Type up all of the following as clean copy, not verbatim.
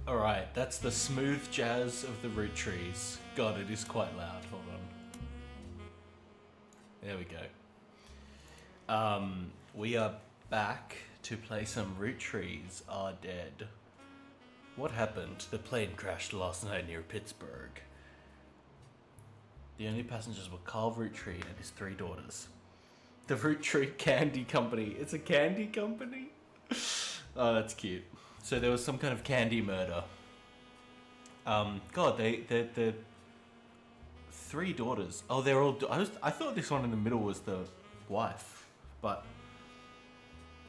Alright, that's the smooth jazz of the Roottrees. God, it is quite loud. Hold on. There we go. We are back to play some Roottrees Are Dead. What happened? The plane crashed last night near Pittsburgh. The only passengers were Carl Roottree and his 3 daughters. The Roottree Candy Company. It's a candy company? Oh, that's cute. So there was some kind of candy murder. God, the 3 daughters. Oh, they're all. I thought this one in the middle was the wife, but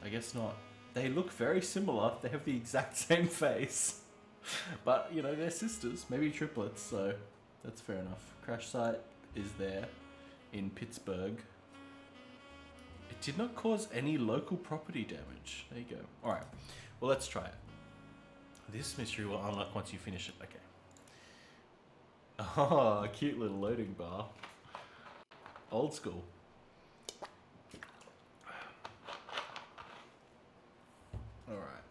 I guess not. They look very similar. They have the exact same face, but you know they're sisters, maybe triplets. So that's fair enough. Crash site is there in Pittsburgh. It did not cause any local property damage. There you go. All right. Well, let's try it. This mystery will unlock once you finish it. Okay. Oh, a cute little loading bar. Old school. Alright.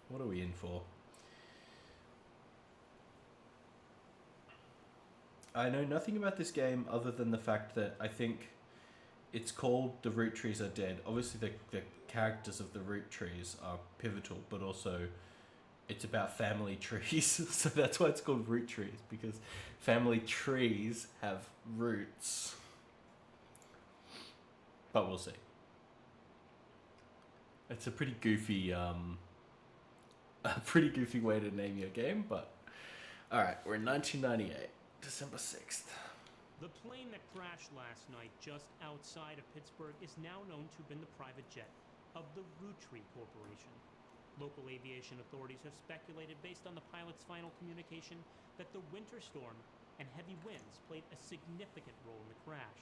What are we in for? I know nothing about this game other than the fact that I think it's called The Roottrees Are Dead. Obviously the characters of the Roottrees are pivotal, but also it's about family trees. So that's why it's called Roottrees, because family trees have roots. But we'll see. It's a pretty goofy way to name your game, but alright, we're in 1998, December 6th. The plane that crashed last night just outside of Pittsburgh is now known to have been the private jet of the Roottrees Corporation. Local aviation authorities have speculated, based on the pilot's final communication, that the winter storm and heavy winds played a significant role in the crash.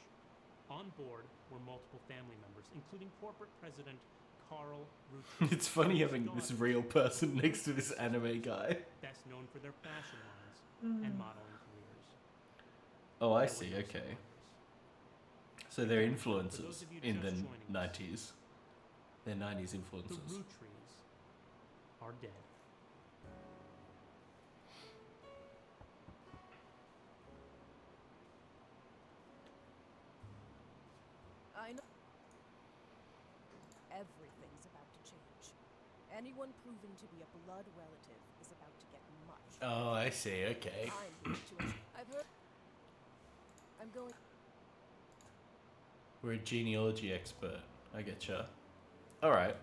On board were multiple family members, including corporate president Carl Roottrees. It's funny having this real person next to this anime guy. Best known for their fashion lines and modeling careers. Oh, I see, okay. So they're influences in the 90s. They're 90s influences. The Roottrees are dead. I know everything's about to change. Anyone proven to be a blood relative is about to get much. Oh, I see, okay. I've heard. I'm going. We're a genealogy expert. I getcha. Alright.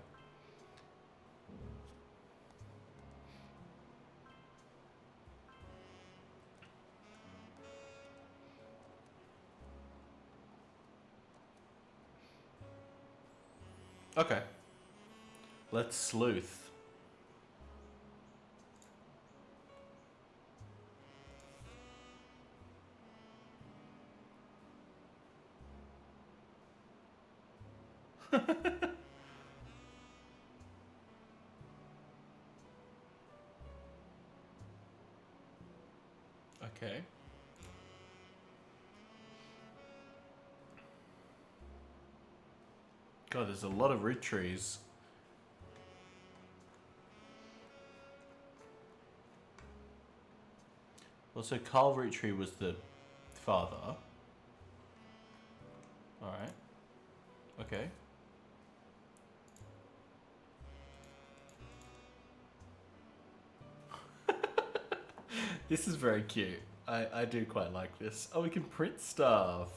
Okay. Let's sleuth. Okay. God, there's a lot of root trees. Well, so Carl Roottree was the father. Alright. Okay. This is very cute. I do quite like this. Oh, we can print stuff.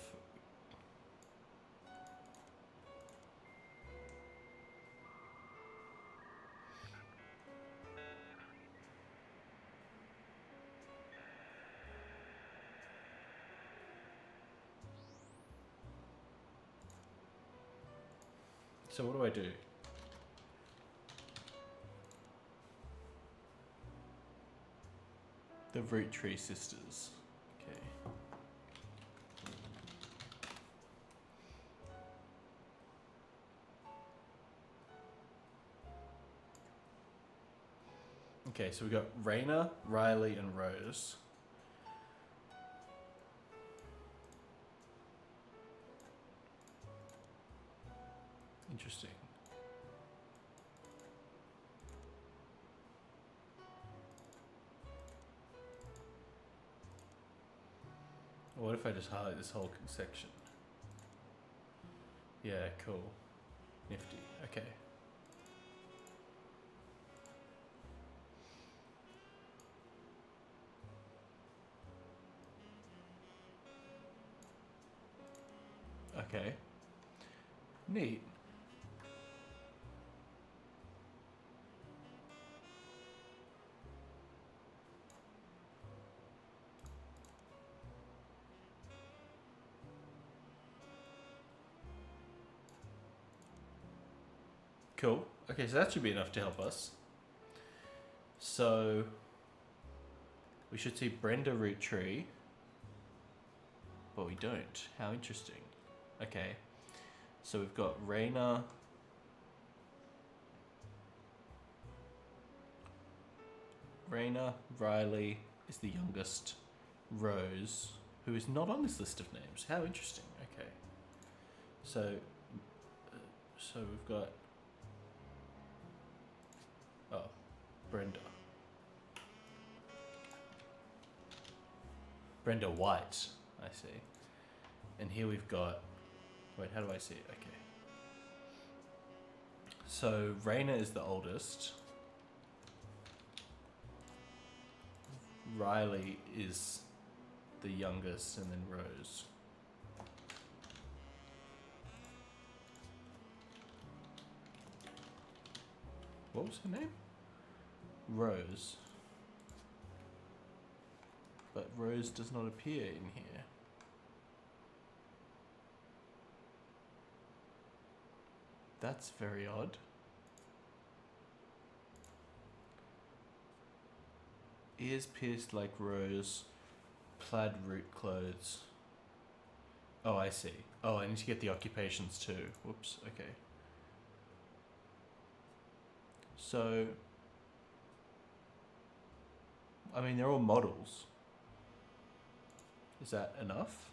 So what do I do? The Roottrees sisters. Okay. Okay, so we got Raina, Riley, and Rose. Interesting. What if I just highlight this whole section? Yeah, cool. Nifty. Okay. Okay. Neat. Cool. Okay, so that should be enough to help us. So we should see Brenda Roottree, but we don't. How interesting. Okay, so we've got Raina. Raina Riley is the youngest. Rose, who is not on this list of names. How interesting. Okay, so we've got Brenda White. I see. And here we've got. Wait, how do I see it? Okay. So Raina is the oldest. Riley is the youngest, and then Rose. What was her name? Rose. But Rose does not appear in here. That's very odd. Ears pierced like Rose, plaid root clothes. Oh, I see. Oh, I need to get the occupations too. Whoops, okay. So, I mean, they're all models. Is that enough?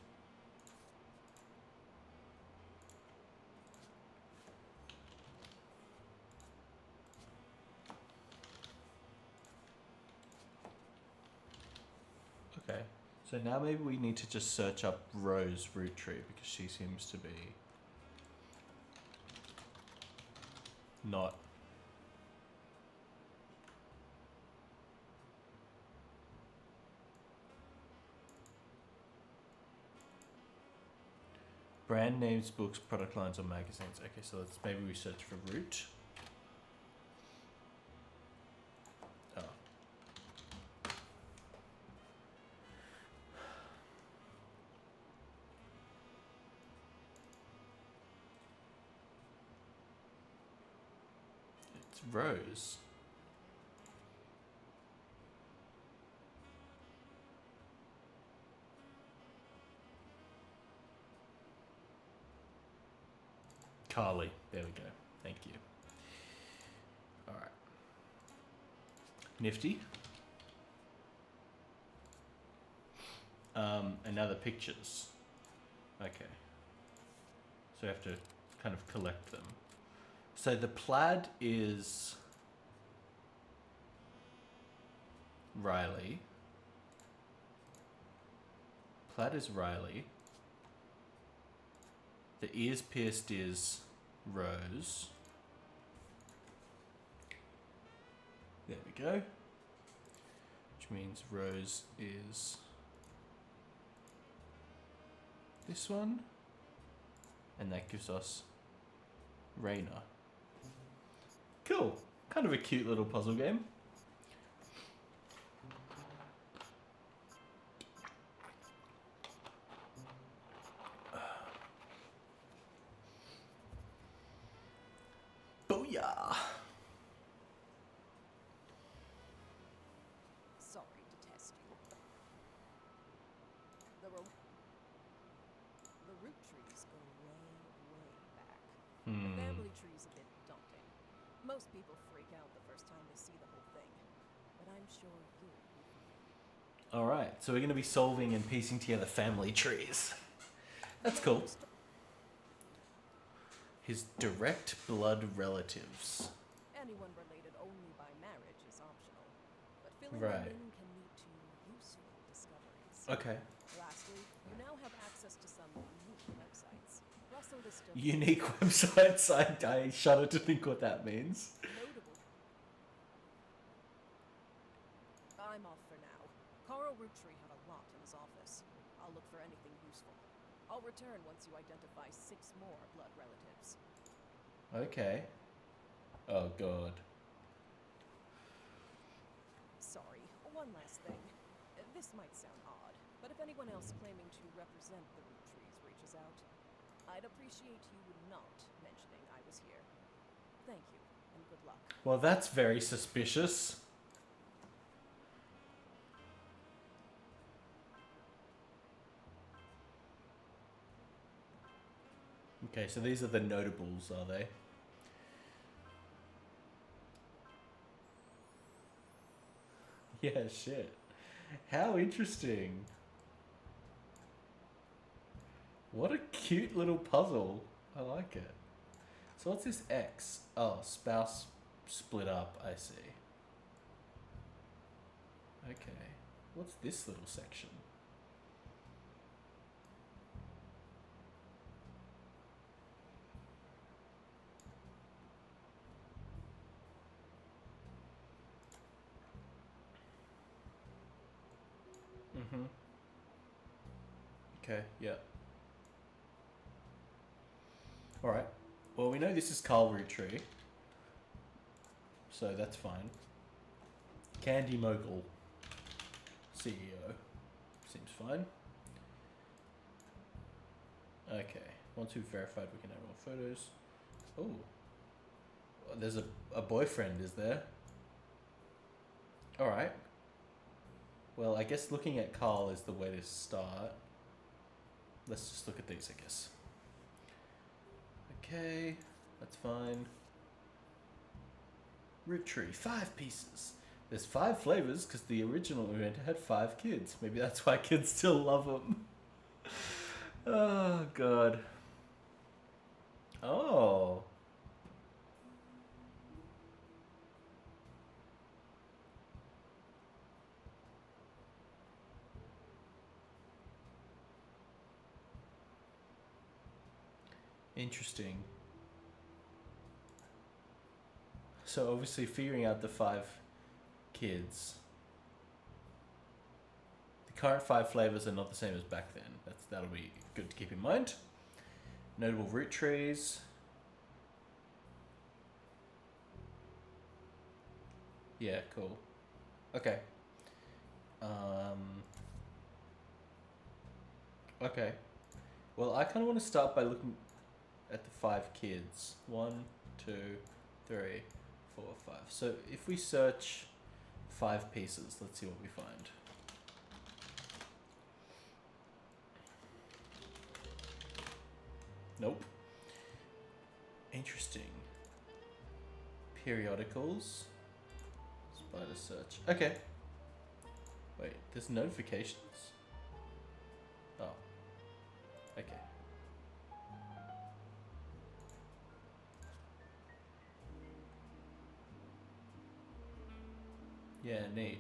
Okay. So now maybe we need to just search up Rose Roottree because she seems to be not. Brand names, books, product lines, or magazines. Okay, so let's maybe we search for Root. Oh. It's Rose. Carly. There we go. Thank you. Alright. Nifty. And now the pictures. Okay. So we have to kind of collect them. So the plaid is Riley. Plaid is Riley. The ears pierced is Rose. There we go. Which means Rose is this one. And that gives us Raina. Cool. Kind of a cute little puzzle game. Booyah! Sorry to test you. The root trees go way, way back. The family tree's a bit daunting. Most people freak out the first time they see the whole thing. But I'm sure you'll be fine. Alright, so we're going to be solving and piecing together family trees. That's cool. His direct blood relatives. Anyone related only by marriage is optional, but filling Right. them in can lead to useful discoveries. Okay. Lastly, you now have access to some unique websites. Russell list of Unique websites. I shudder to think what that means. notable. I'm off for now. Carl Roottrees had a lot in his office. I'll look for anything useful. I'll return once you identify 6 more blood relatives. Okay. Oh god. Sorry, one last thing. This might sound odd, but if anyone else claiming to represent the Roottrees reaches out, I'd appreciate you not mentioning I was here. Thank you, and good luck. Well, that's very suspicious. Okay, so these are the notables, are they? Yeah, shit. How interesting. What a cute little puzzle. I like it. So what's this X? Oh, spouse split up, I see. Okay. What's this little section? Mm-hmm. Okay, yeah. Alright. Well, we know this is Carl Roottrees. So that's fine. Candy Mogul. CEO. Seems fine. Okay. Once we've verified, we can add more photos. Oh. There's a boyfriend, is there? Alright. Well, I guess looking at Carl is the way to start. Let's just look at these, I guess. Okay, that's fine. Roottrees, 5 pieces. There's 5 flavors because the original inventor had 5 kids. Maybe that's why kids still love them. Oh, God. Oh. Interesting. So obviously figuring out the 5 kids. The current 5 flavors are not the same as back then. That'll be good to keep in mind. Notable Roottrees. Yeah, cool. Okay. Okay. Well, I kind of want to start by looking at the 5 kids. 1, 2, 3, 4, 5. So if we search 5 pieces, let's see what we find. Nope. Interesting. Periodicals. Spider search. Okay. Wait, there's notifications. Oh. Okay. Yeah, neat.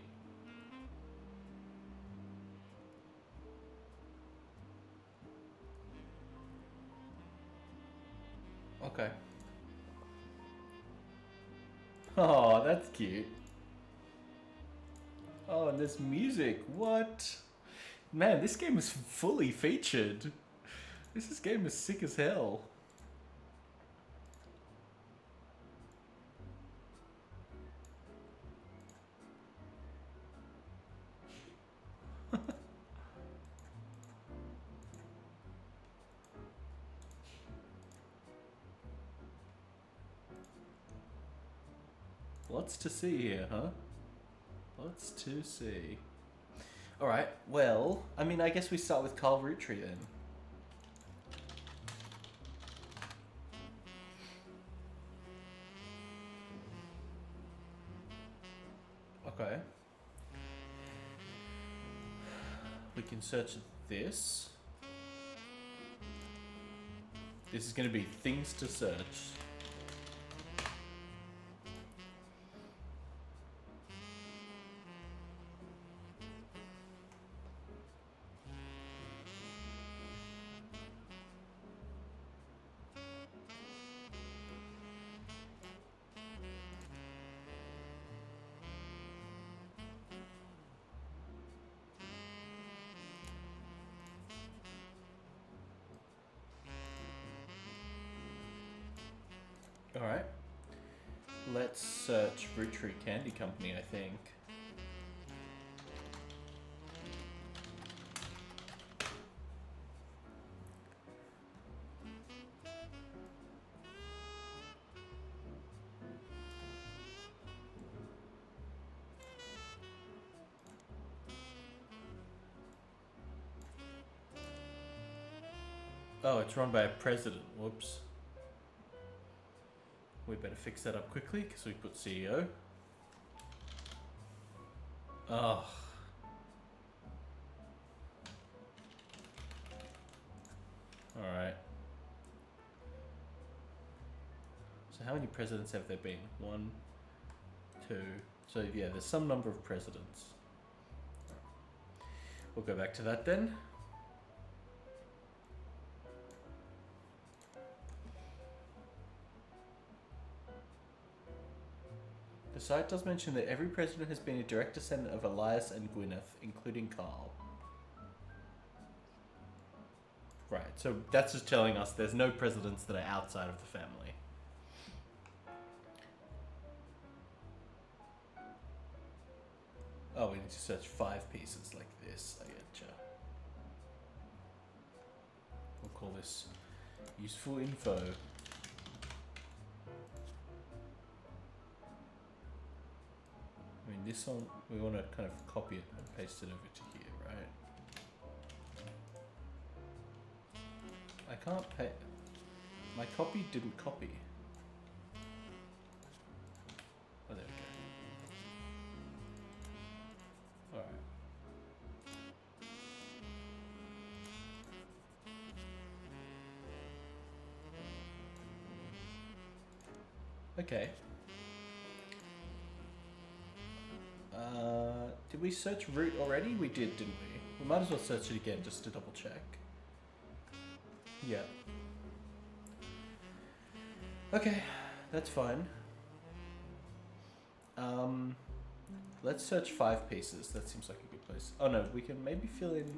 Okay. Oh, that's cute. Oh, and there's music. What? Man, this game is fully featured. This game is sick as hell. Lots to see here, huh? Lots to see. Alright, well, I mean, I guess we start with Carl Roottrees then. Okay. We can search this. This is going to be things to search. Alright. Let's search Roottrees Candy Company, I think. Oh, it's run by a president. Whoops. We better fix that up quickly because we put CEO. Oh. Alright. So how many presidents have there been? 1, 2. So yeah, there's some number of presidents. We'll go back to that then. The site does mention that every president has been a direct descendant of Elias and Gwyneth, including Carl. Right, so that's just telling us there's no presidents that are outside of the family. Oh, we need to search 5 pieces like this. I getcha. We'll call this useful info. I mean, this one, we want to kind of copy it and paste it over to here, right? I can't pay. My copy didn't copy. Oh, there we go. Alright. Okay. Did we search root already? We did, didn't we? We might as well search it again just to double check. Yeah. Okay, that's fine. Let's search 5 pieces. That seems like a good place. Oh no, we can maybe fill in.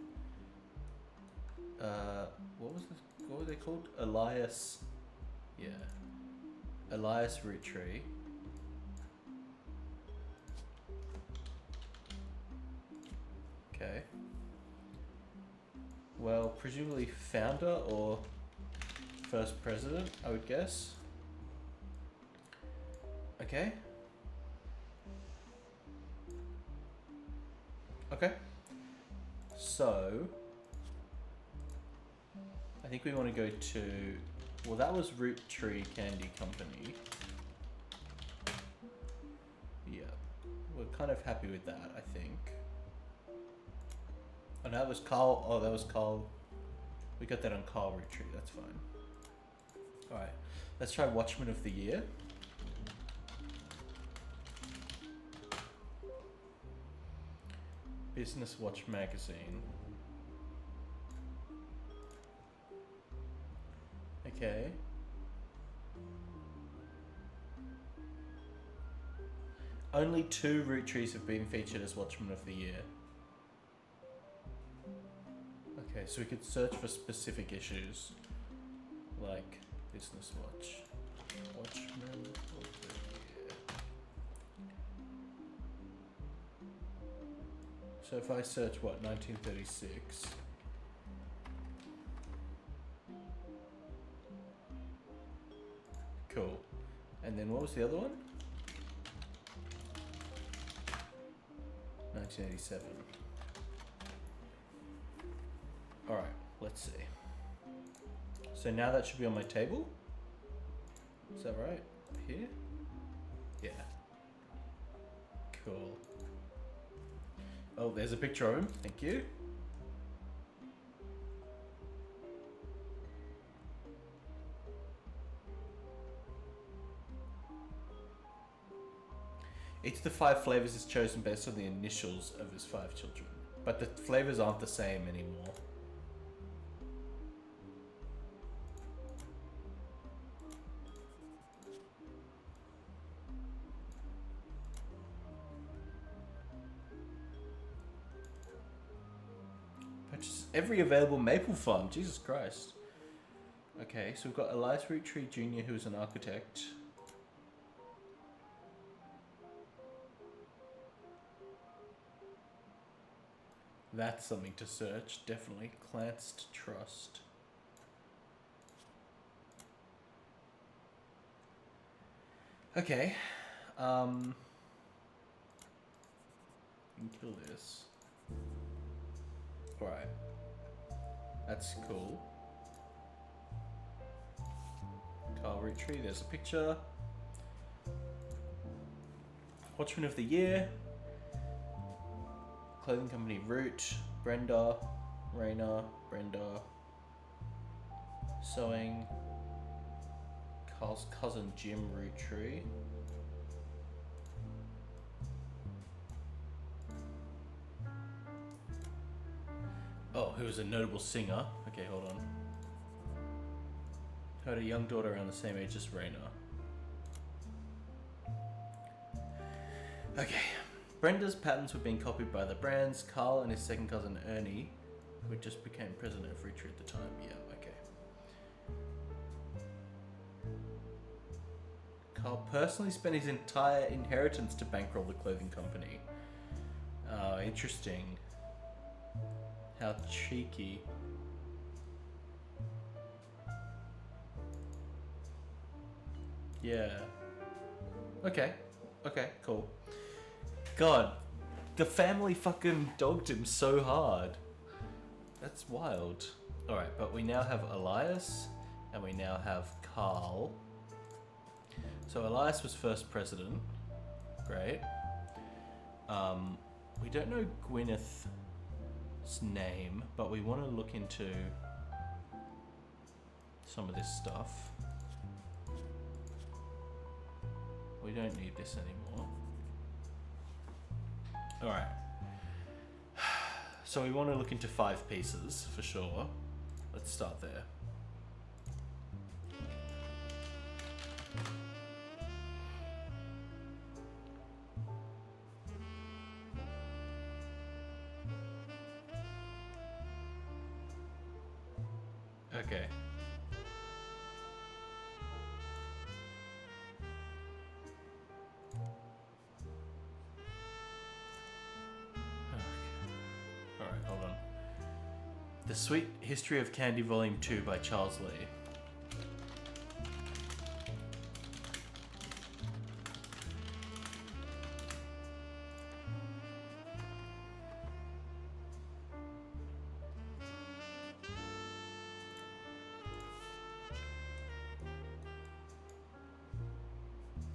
What was this? What were they called? Elias. Yeah. Elias Roottrees. Okay. Well, presumably founder or first president, I would guess. Okay. Okay. So, I think we want to go to, well, that was Roottrees Candy Company. Yeah. We're kind of happy with that, I think. Oh, no, that was Carl. Oh, that was Carl. We got that on Carl Roottrees. That's fine. Alright. Let's try Watchman of the Year. Business Watch Magazine. Okay. Only 2 Roottrees have been featured as Watchman of the Year. Okay, so we could search for specific issues, like Business Watch. Watchman of the Year. So if I search, what, 1936? Cool. And then what was the other one? 1987. Alright, let's see. So now that should be on my table. Is that right? Here? Yeah. Cool. Oh, there's a picture of him. Thank you. Each of the 5 flavors is chosen based on the initials of his 5 children. But the flavors aren't the same anymore. Purchase every available maple farm. Jesus Christ. Okay, so we've got Elias Roottrees Jr., who is an architect. That's something to search, definitely. Clanced Trust. Okay. You can kill this. Alright. That's cool. Carl Roottrees, there's a picture. Watchman of the Year. Clothing company Root. Brenda. Raina. Brenda. Sewing. Carl's cousin Jim Roottrees. Oh, who was a notable singer. Okay, hold on. Who had a young daughter around the same age as Raina. Okay. Brenda's patterns were being copied by the brands. Carl and his second cousin Ernie, who just became president of Roottrees at the time. Yeah, okay. Carl personally spent his entire inheritance to bankroll the clothing company. Oh, interesting. How cheeky. Yeah. Okay. Okay, cool. God, the family fucking dogged him so hard. That's wild. Alright, but we now have Elias and we now have Carl. So Elias was first president. Great. We don't know Gwyneth's name, but we want to look into some of this stuff. We don't need this anymore. Alright. So we want to look into 5 pieces, for sure. Let's start there. Okay. Alright, hold on. The Sweet History of Candy Volume 2 by Charles Lee.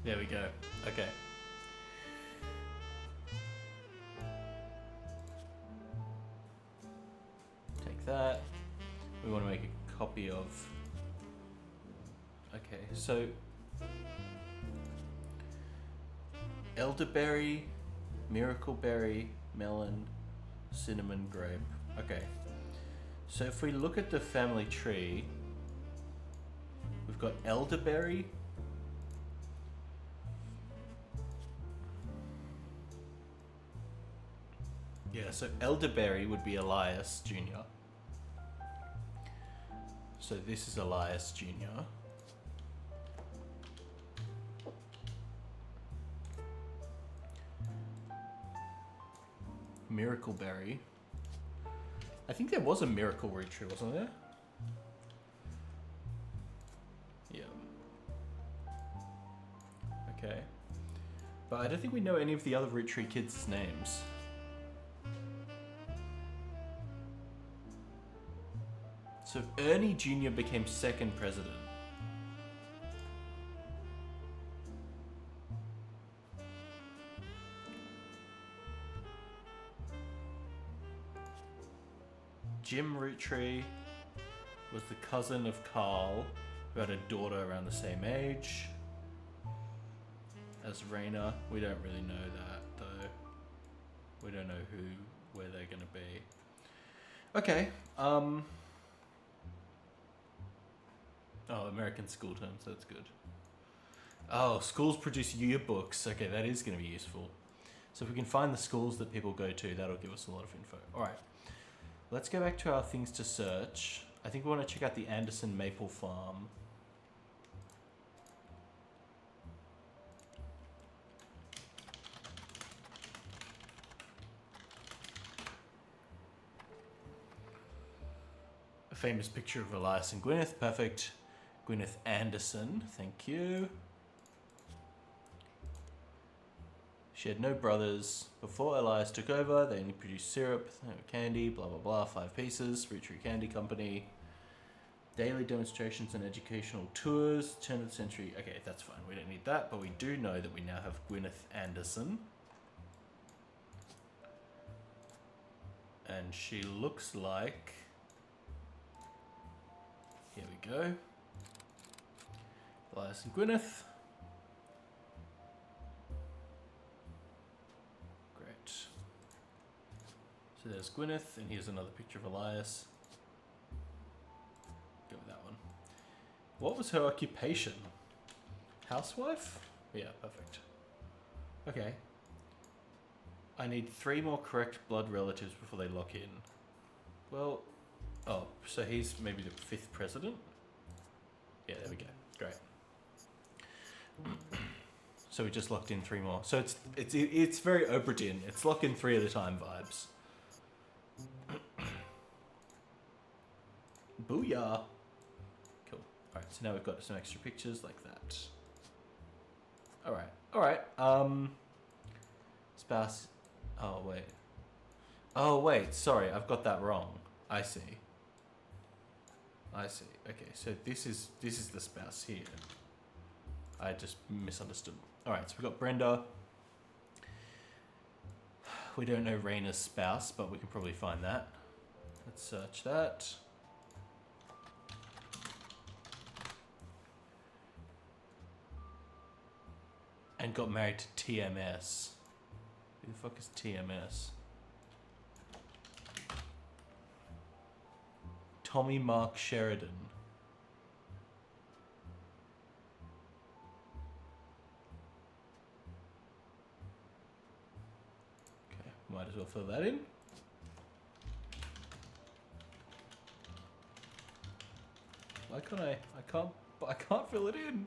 There we go. Okay. Take that. We want to make a copy of... Okay, so... Elderberry, Miracle Berry, Melon, Cinnamon Grape. Okay. So if we look at the family tree, we've got Elderberry. Yeah, so Elderberry would be Elias Jr. So this is Elias Jr. Miracle Berry. I think there was a Miracle Roottrees, wasn't there? Yeah. Okay. But I don't think we know any of the other Roottrees kids' names. So Ernie Jr. became second president. Jim Roottrees was the cousin of Carl, who had a daughter around the same age as Raina. We don't really know that, though. We don't know where they're gonna be. Okay, Oh, American school terms, that's good. Oh, schools produce yearbooks. Okay, that is gonna be useful. So if we can find the schools that people go to, that'll give us a lot of info. Alright. Let's go back to our things to search. I think we want to check out the Anderson Maple Farm. famous picture of Elias and Gwyneth. Perfect. Gwyneth Anderson. Thank you. She had no brothers. Before Elias took over, they only produced syrup, candy, blah, blah, blah, 5 pieces. Roottrees Candy Company. Daily demonstrations and educational tours. Turn of the century. Okay, that's fine. We don't need that, but we do know that we now have Gwyneth Anderson. And she looks like... Here we go. Elias and Gwyneth. Great. So there's Gwyneth, and here's another picture of Elias. Go with that one. What was her occupation? Housewife? Yeah, perfect. Okay. I need 3 more correct blood relatives before they lock in. Well, oh, so he's maybe the 5th president? Yeah, there we go. Great. So we just locked in 3 more. So it's very Oprah-tin. It's lock in 3 at a time vibes. Booyah. Cool. Alright, so now we've got some extra pictures like that. Alright. Spouse. Oh, wait. Sorry, I've got that wrong. I see. Okay, so this is the spouse here. I just misunderstood. Alright, so we've got Brenda. We don't know Raina's spouse, but we can probably find that. Let's search that. And got married to TMS. Who the fuck is TMS? Tommy Mark Sheridan. Okay, might as well fill that in. Why can't I can't fill it in.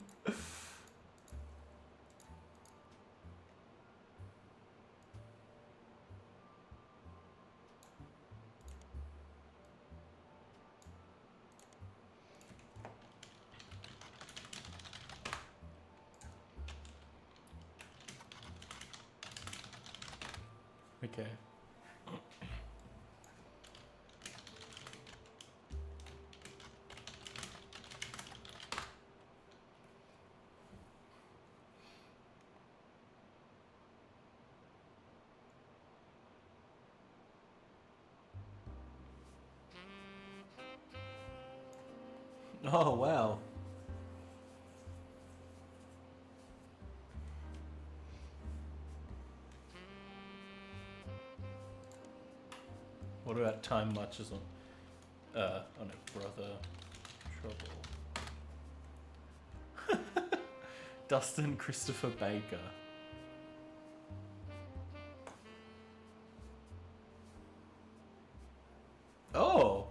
Okay. Oh, wow. What about time matches on? Oh no, brother. Trouble. Dustin Christopher Baker. Oh!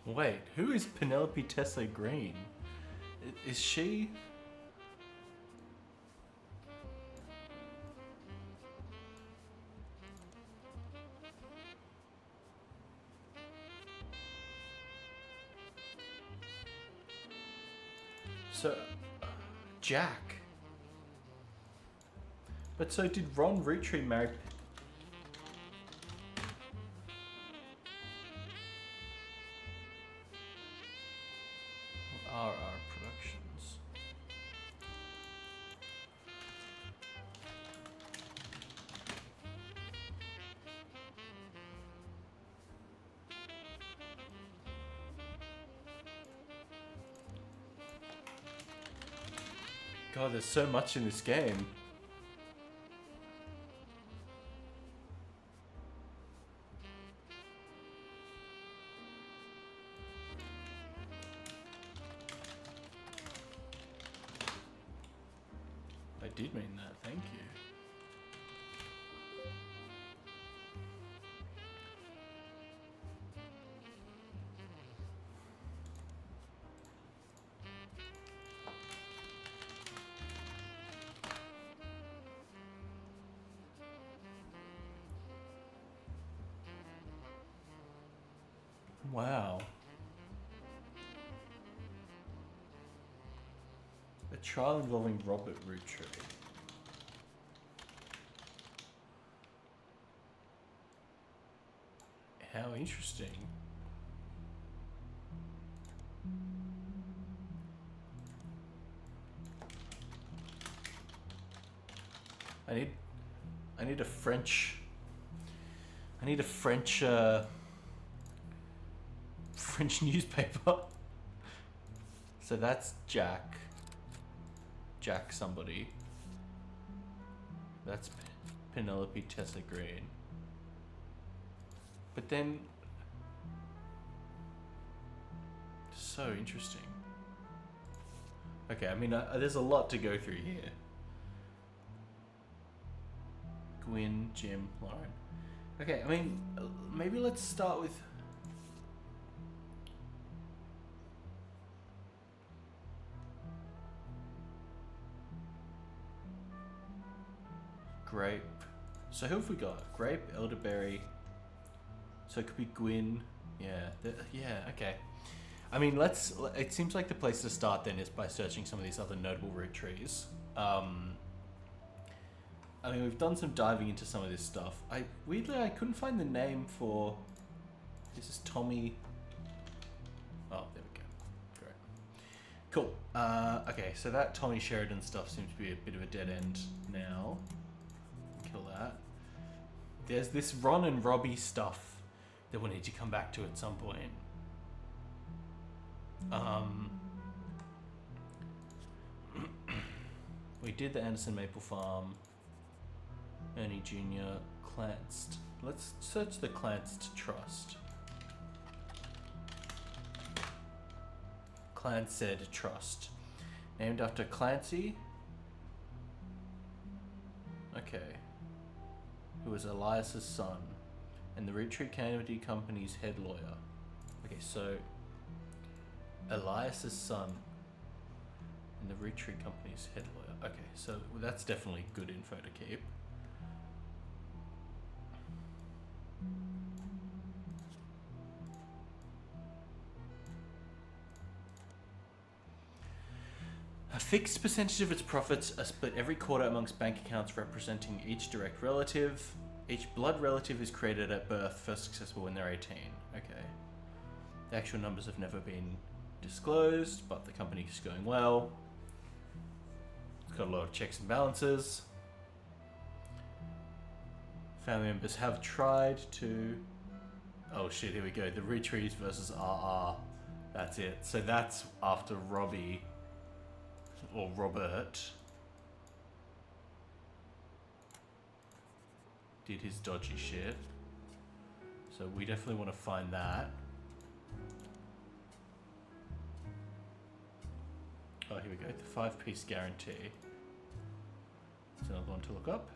Wait, who is Penelope Tessa Green? Is she... So... Jack. But so did Ron Roottrees marry... RR Productions. God, there's so much in this game. did mean that. Thank you. Wow. A trial involving Robert Roottrees. How interesting. I need a French French newspaper. So that's Jack somebody. That's Penelope Tessa Green. But then, so interesting. Okay, I mean, there's a lot to go through here. Gwyn, Jim, Lauren. Okay, I mean, maybe let's start with... Grape. So who have we got? Grape, elderberry. So it could be Gwyn. Yeah, okay. I mean, it seems like the place to start then is by searching some of these other notable root trees. I mean, we've done some diving into some of this stuff. Weirdly, I couldn't find the name for... This is Tommy... Oh, there we go. Great. Cool. Okay, so that Tommy Sheridan stuff seems to be a bit of a dead end now. Kill that. There's this Ron and Robbie stuff that we'll need to come back to at some point. We did the Anderson Maple Farm. Ernie Jr. Clanced. Let's search the Clanced Trust. Clanced Trust. Named after Clancy. Okay. Who was Elias's son. And the Roottrees Kennedy Company's head lawyer. Okay, so... Elias's son. And the Roottrees Company's head lawyer. Okay, so that's definitely good info to keep. A fixed percentage of its profits are split every quarter amongst bank accounts representing each direct relative. Each blood relative is created at birth, first accessible when they're 18. Okay. The actual numbers have never been disclosed, but the company is going well. It's got a lot of checks and balances. Family members have tried to... Oh shit, here we go. The Roottrees versus RR. That's it. So that's after Robbie... Or Robert... did his dodgy shit. So we definitely want to find that. Oh, here we go. The 5-piece guarantee. It's another one to look up.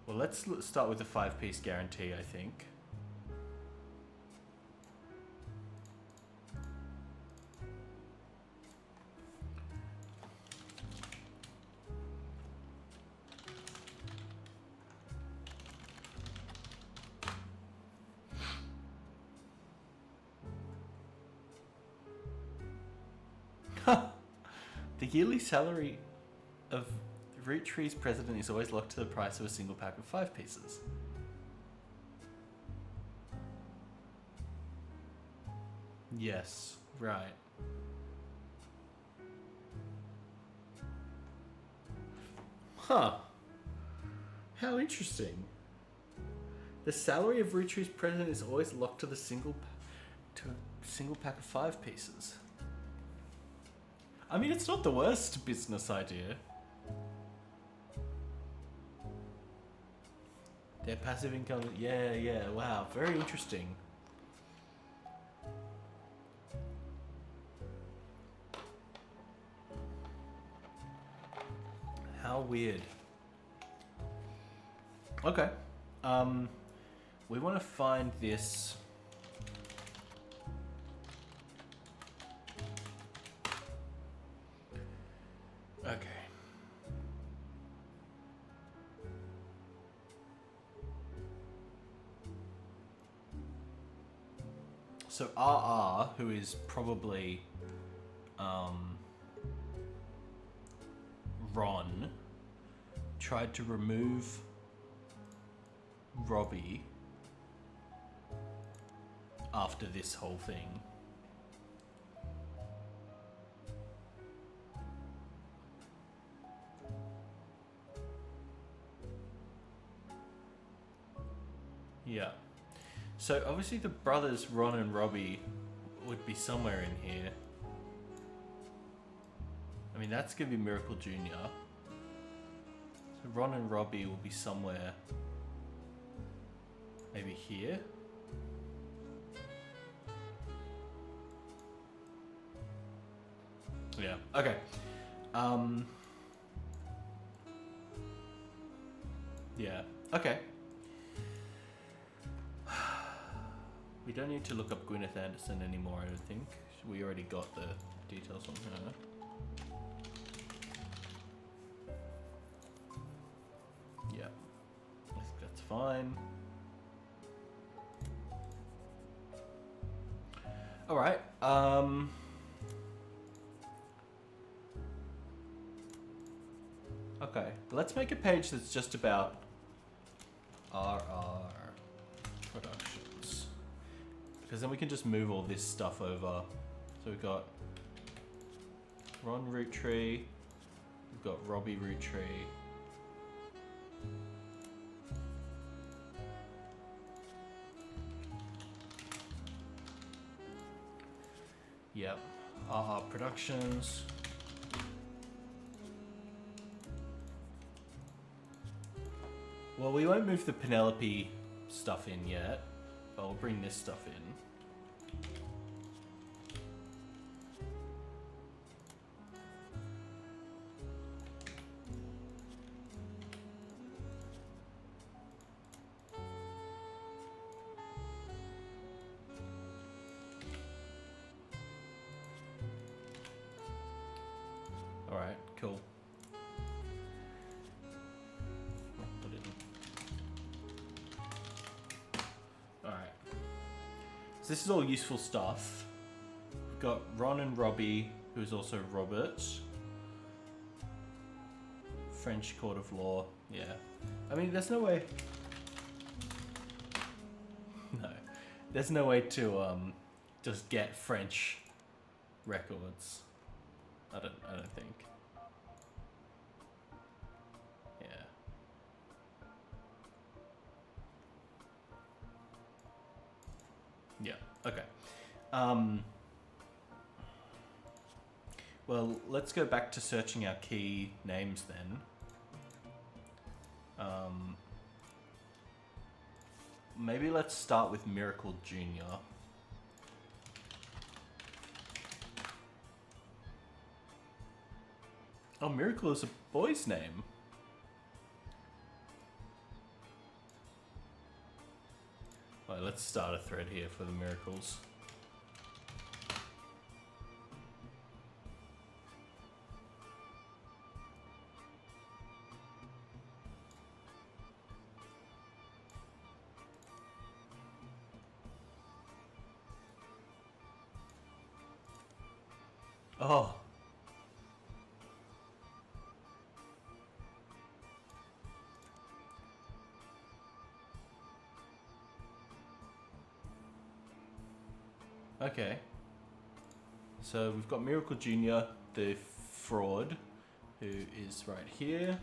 Well, let's start with the 5-piece guarantee, I think. The yearly salary of Roottrees president is always locked to the price of a single pack of 5 pieces. Yes, right. Huh. How interesting. The salary of Roottrees president is always locked to the single pack of 5 pieces. I mean, it's not the worst business idea. Their passive income, yeah, wow, very interesting. How How weird. Okay. We want to find this. Okay. So RR, who is probably Ron, tried to remove Robbie after this whole thing. Yeah. So obviously the brothers Ron and Robbie would be somewhere in here. I mean, that's gonna be Miracle Jr. So Ron and Robbie will be somewhere. Maybe here? Yeah, okay. Yeah, okay. We don't need to look up Gwyneth Anderson anymore, I don't think. We already got the details on her. Yeah, I think that's fine. Alright, okay, let's make a page that's just about RR Productions. Because then we can just move all this stuff over. So we've got Ron Roottrees, we've got Robbie Roottrees. Yep, RR Productions. Well, we won't move the Penelope stuff in yet, but we'll bring this stuff in. Alright, cool. Put it in. Alright. So this is all useful stuff. We've got Ron and Robbie, who's also Robert. French Court of Law, yeah. I mean, there's no way... No. There's no way to, just get French records. I don't think. Yeah. Yeah, okay. Well, let's go back to searching our key names then. Maybe let's start with Miracle Jr. Oh, Miracle is a boy's name. Alright, let's start a thread here for the miracles. Oh. Okay. So we've got Miracle Jr., the fraud, who is right here.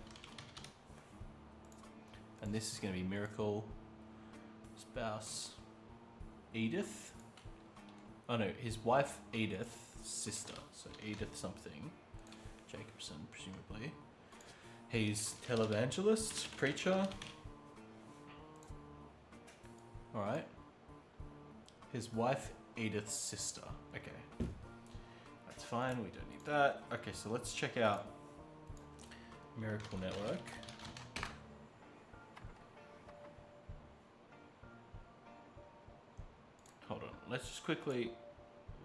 And this is going to be Miracle spouse Edith. Oh no, his wife Edith, sister. So Edith something. Jacobson, presumably. He's televangelist, preacher. Alright. His wife Edith's sister. Okay. That's fine, we don't need that. Okay, so let's check out Miracle Network. Hold on. Let's just quickly...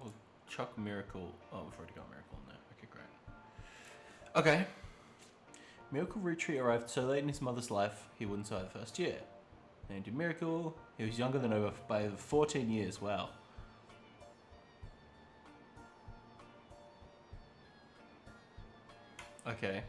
We'll chuck Miracle... Oh, we've already got Miracle in there. Okay, great. Okay. Miracle Rootree arrived so late in his mother's life, he wouldn't survive the first year. Named him Miracle. He was younger than over by over 14 years. Wow. Okay.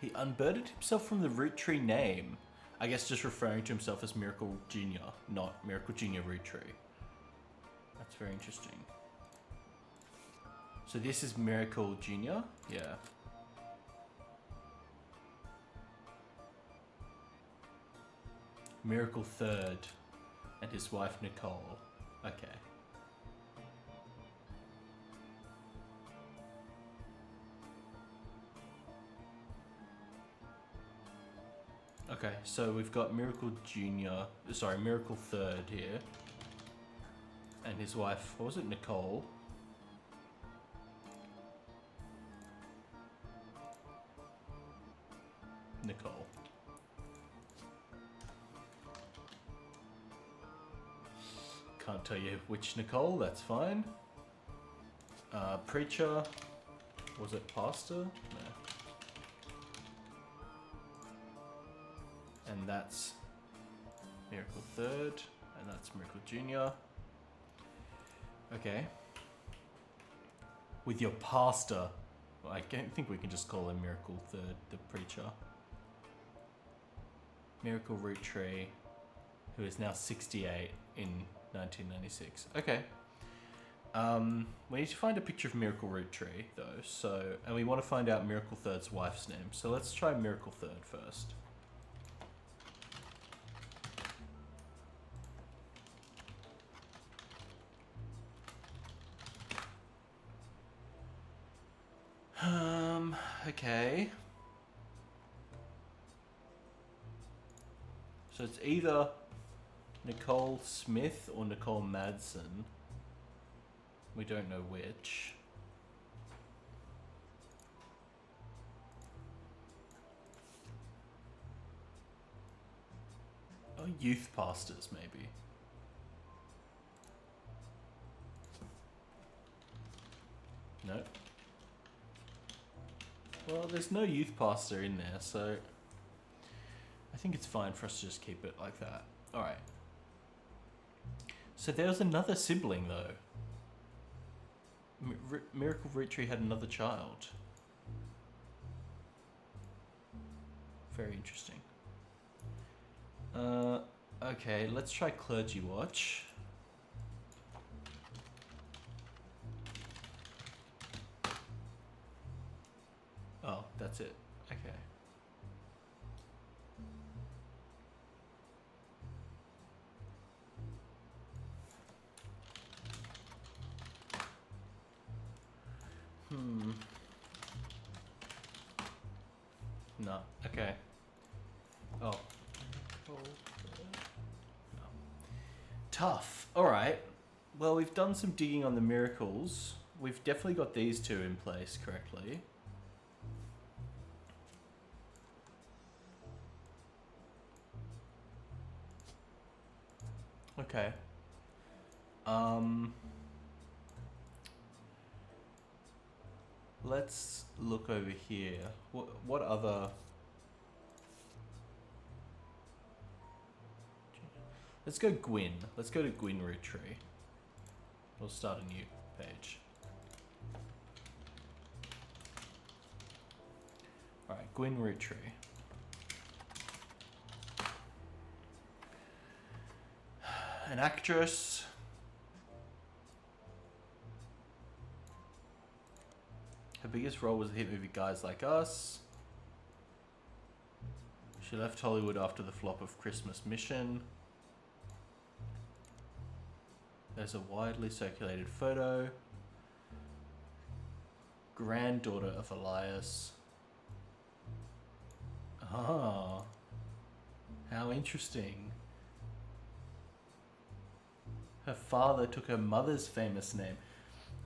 He unburdened himself from the Rootree name. I guess just referring to himself as Miracle Jr., not Miracle Jr. Rootree. That's very interesting. So this is Miracle Jr.? Yeah. Miracle Third and his wife Nicole. Okay. Okay, so we've got Miracle Jr., sorry, Miracle Third here. And his wife, what was it, Nicole? Nicole. Can't tell you which Nicole, that's fine. Preacher, was it pastor? No. And that's Miracle Third, and that's Miracle Jr. Okay. With your pastor. Well, I don't think we can just call him Miracle Third, the preacher. Miracle Rootree, who is now 68 in 1996. Okay. We need to find a picture of Miracle Rootree, though, so... And we want to find out Miracle Third's wife's name, so let's try Miracle Third first. Okay. So it's either Nicole Smith or Nicole Madsen. We don't know which. Oh, youth pastors, maybe. Nope. Well, there's no youth pastor in there, so I think it's fine for us to just keep it like that. Alright. So there was another sibling, though. Miracle Rootree had another child. Very interesting. Okay, let's try Clergy Watch. Oh, that's it. Okay. No. Okay. Oh. No. Tough. Alright. Well, we've done some digging on the miracles. We've definitely got these two in place correctly. Okay. Let's look over here. What other... Let's go Gwyn. Let's go to Gwyn Rootree. We'll start a new page. Alright, Gwyn Rootree. An actress. Her biggest role was the hit movie Guys Like Us. She left Hollywood after the flop of Christmas Mission. There's a widely circulated photo. Granddaughter of Elias. Ah, how interesting. Her father took her mother's famous name.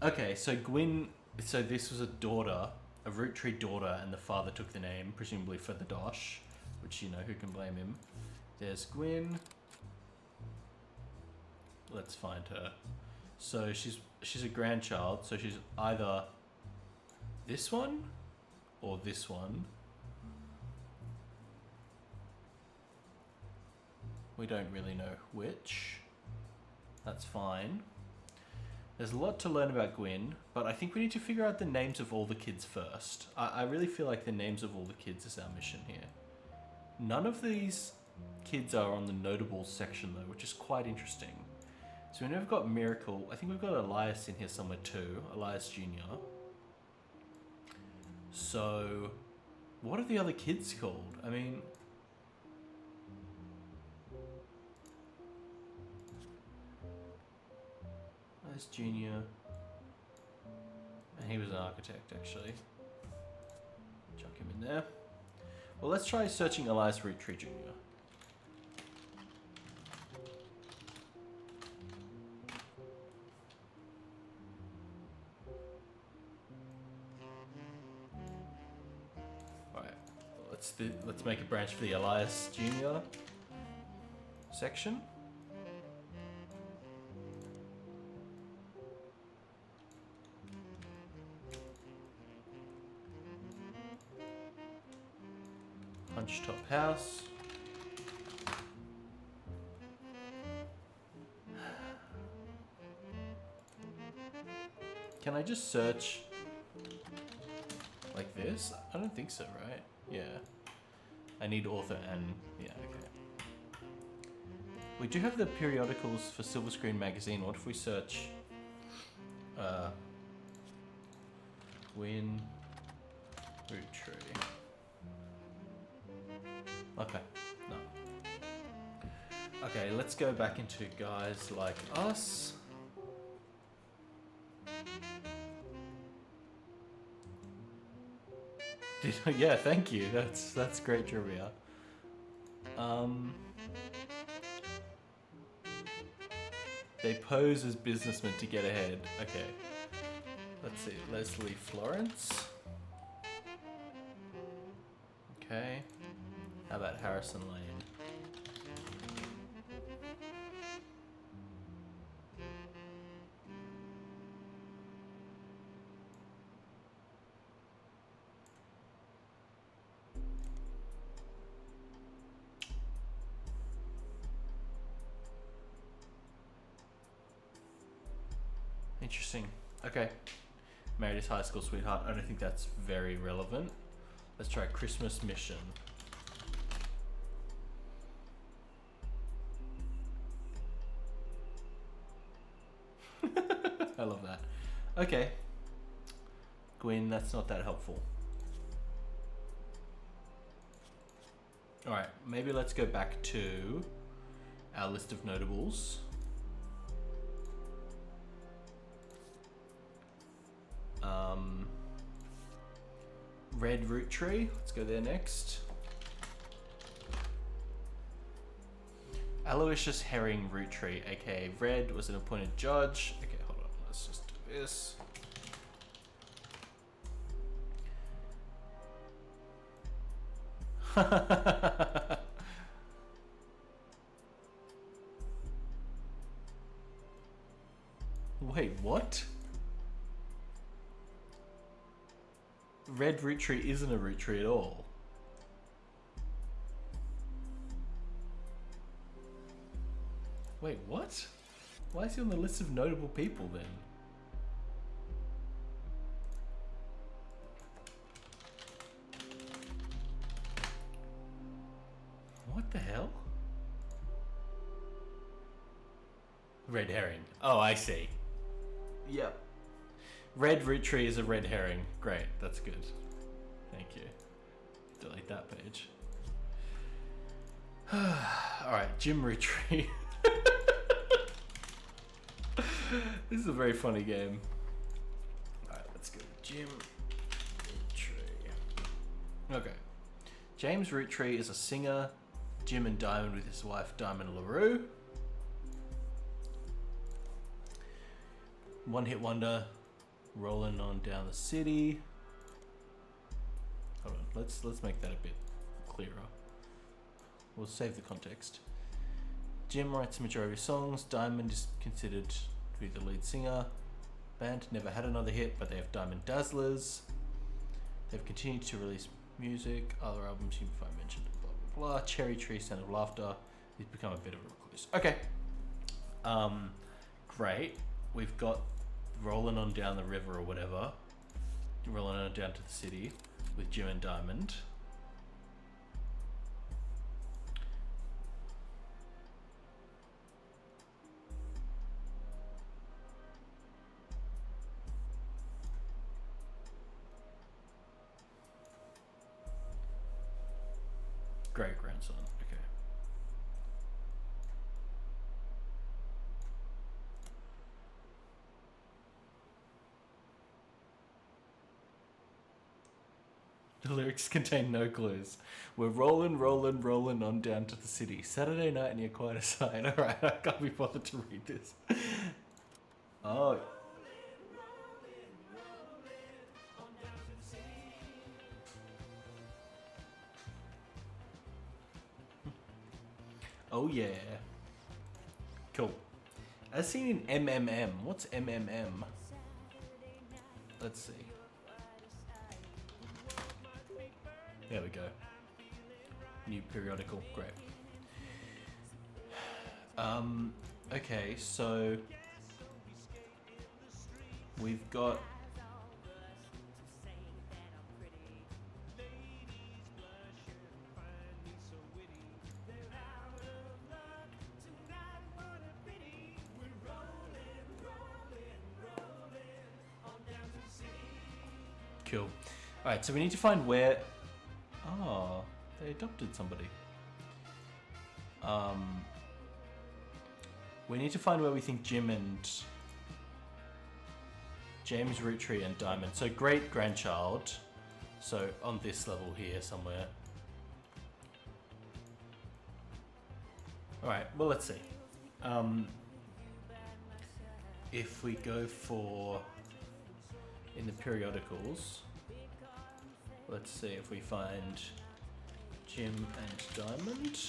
Okay, so Gwyn... So this was a daughter, a Rootree daughter, and the father took the name, presumably for the dosh. Which, you know, who can blame him? There's Gwyn. Let's find her. So she's a grandchild, so she's either this one or this one. We don't really know which. That's fine. There's a lot to learn about Gwyn, but I think we need to figure out the names of all the kids first. I really feel like the names of all the kids is our mission here. None of these kids are on the notables section though, which is quite interesting. So we know we've got Miracle. I think we've got Elias in here somewhere too. Elias Jr. So, what are the other kids called? I mean... Elias Jr. And he was an architect actually. Chuck him in there. Well, let's try searching Elias Rootree Jr. Let's make a branch for the Elias Jr. section. Hunchtop House. Can I just search like this? I don't think so, right? Yeah. I need author and... yeah, okay. We do have the periodicals for Silver Screen Magazine. What if we search... Gwyn Rootree. Okay, no. Okay, let's go back into Guys Like Us. Yeah, thank you. That's great trivia. They pose as businessmen to get ahead. Okay. Let's see. Leslie Florence. Okay. How about Harrison Lane? Interesting. Okay. Married his high school sweetheart. I don't think that's very relevant. Let's try Christmas Mission. I love that. Okay. Gwyn, that's not that helpful. Alright, maybe let's go back to our list of notables. Red Rootree, let's go there next. Aloysius Herring Rootree, aka Red, was an appointed judge. Okay, hold on, let's just do this. Wait, what? Red Rootree isn't a Rootree at all. Wait, what? Why is he on the list of notable people then? What the hell? Red herring. Oh, I see. Yep. Red Rootree is a red herring. Great, that's good. Thank you. Delete that page. Alright, Jim Rootree. This is a very funny game. Alright, let's go. Jim Rootree. Okay. James Rootree is a singer. Jim and Diamond with his wife Diamond LaRue. One hit wonder, rolling on down the city. Hold on, let's make that a bit clearer. We'll save the context. Jim writes the majority of songs. Diamond is considered to be the lead singer. Band never had another hit, but they have Diamond Dazzlers. They've continued to release music. Other albums you might mention. Blah blah blah. Cherry Tree, Sound of Laughter. He's become a bit of a recluse. Okay. Great. We've got Rolling On Down the River or whatever. Rolling On Down to the City with Jim and Diamond. Great grandson. Okay. The lyrics contain no clues. We're rolling on down to the city. Saturday night near quite a sight. Alright, I can't be bothered to read this. Oh. Oh yeah. Cool. As seen in MMM. What's MMM? Let's see. There we go. New periodical. Great. Okay, so we've got cool. Alright, so we need to find where... Oh, they adopted somebody. We need to find where we think Jim and... James, Roottrees and Diamond. So great-grandchild. So on this level here somewhere. Alright, well let's see. If we go for... in the periodicals... Let's see if we find Jim and Diamond.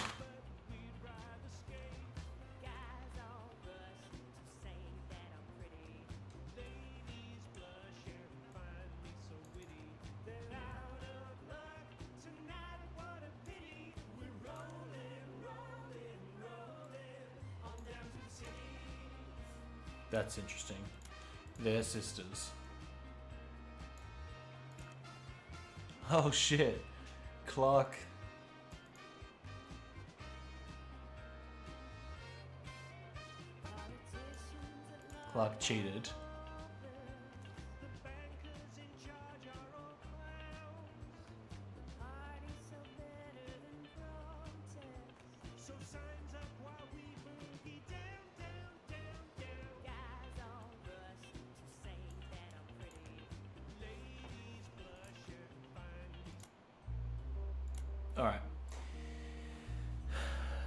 That's interesting. They're sisters. Oh shit. Clark. Clark cheated. Alright.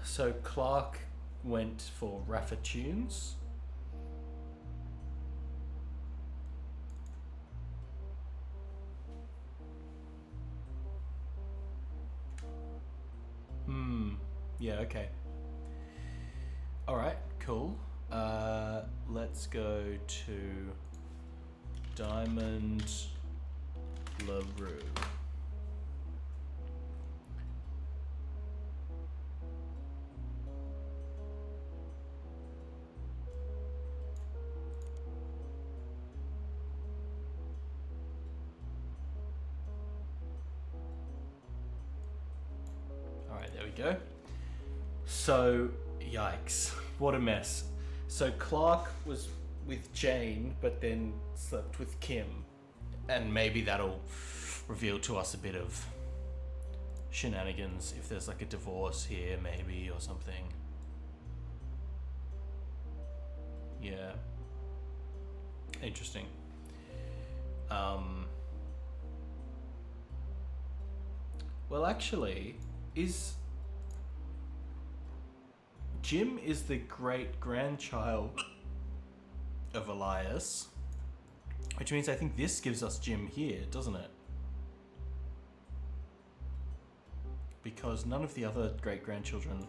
So Clark went for Rafa Tunes. Yeah, okay. Alright, cool. Let's go to Diamond LaRue. Alright, there we go. So, yikes. What a mess. So Clark was with Jane, but then slept with Kim. And maybe that'll reveal to us a bit of shenanigans, if there's like a divorce here, maybe, or something. Yeah. Interesting. Well, actually, Jim is the great-grandchild of Elias. Which means I think this gives us Jim here, doesn't it? Because none of the other great-grandchildren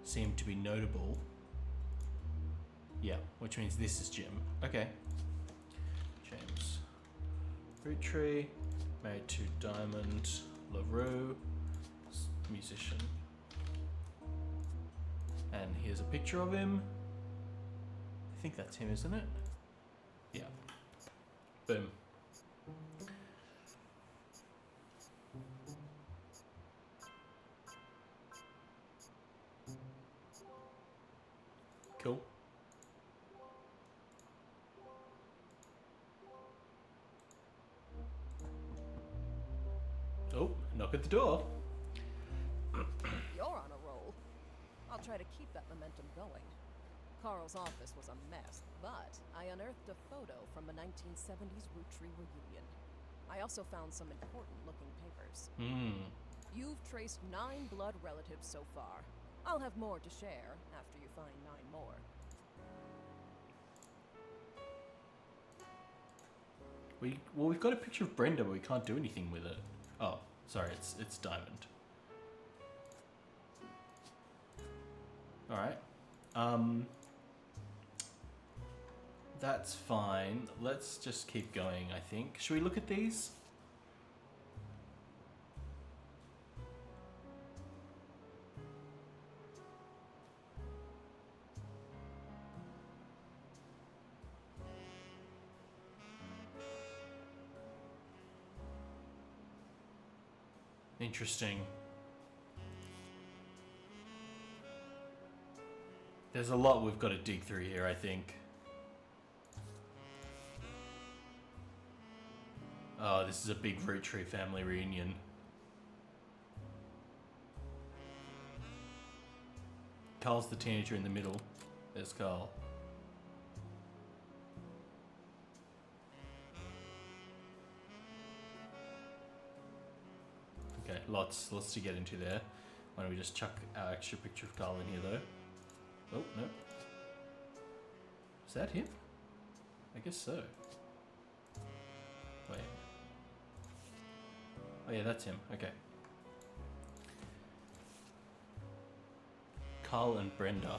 seem to be notable. Yeah, which means this is Jim. Okay. James Roottree, married to Diamond LaRue, musician. And here's a picture of him. I think that's him, isn't it? Yeah. Boom. Cool. Oh, knock at the door. You're on a roll. I'll try to keep that momentum going. Carl's office was a mess, but I unearthed a photo from a 1970s Rootree reunion. I also found some important-looking papers. You've traced 9 blood relatives so far. I'll have more to share after you find 9 more. We've got a picture of Brenda, but we can't do anything with it. Oh, sorry, it's Diamond. All right. That's fine. Let's just keep going, I think. Should we look at these? Interesting. There's a lot we've got to dig through here, I think. Oh, this is a big Rootree family reunion. Carl's the teenager in the middle. There's Carl. Okay, lots to get into there. Why don't we just chuck our extra picture of Carl in here, though? Oh, no. Is that him? I guess so. Wait. Oh yeah, that's him. Okay. Carl and Brenda.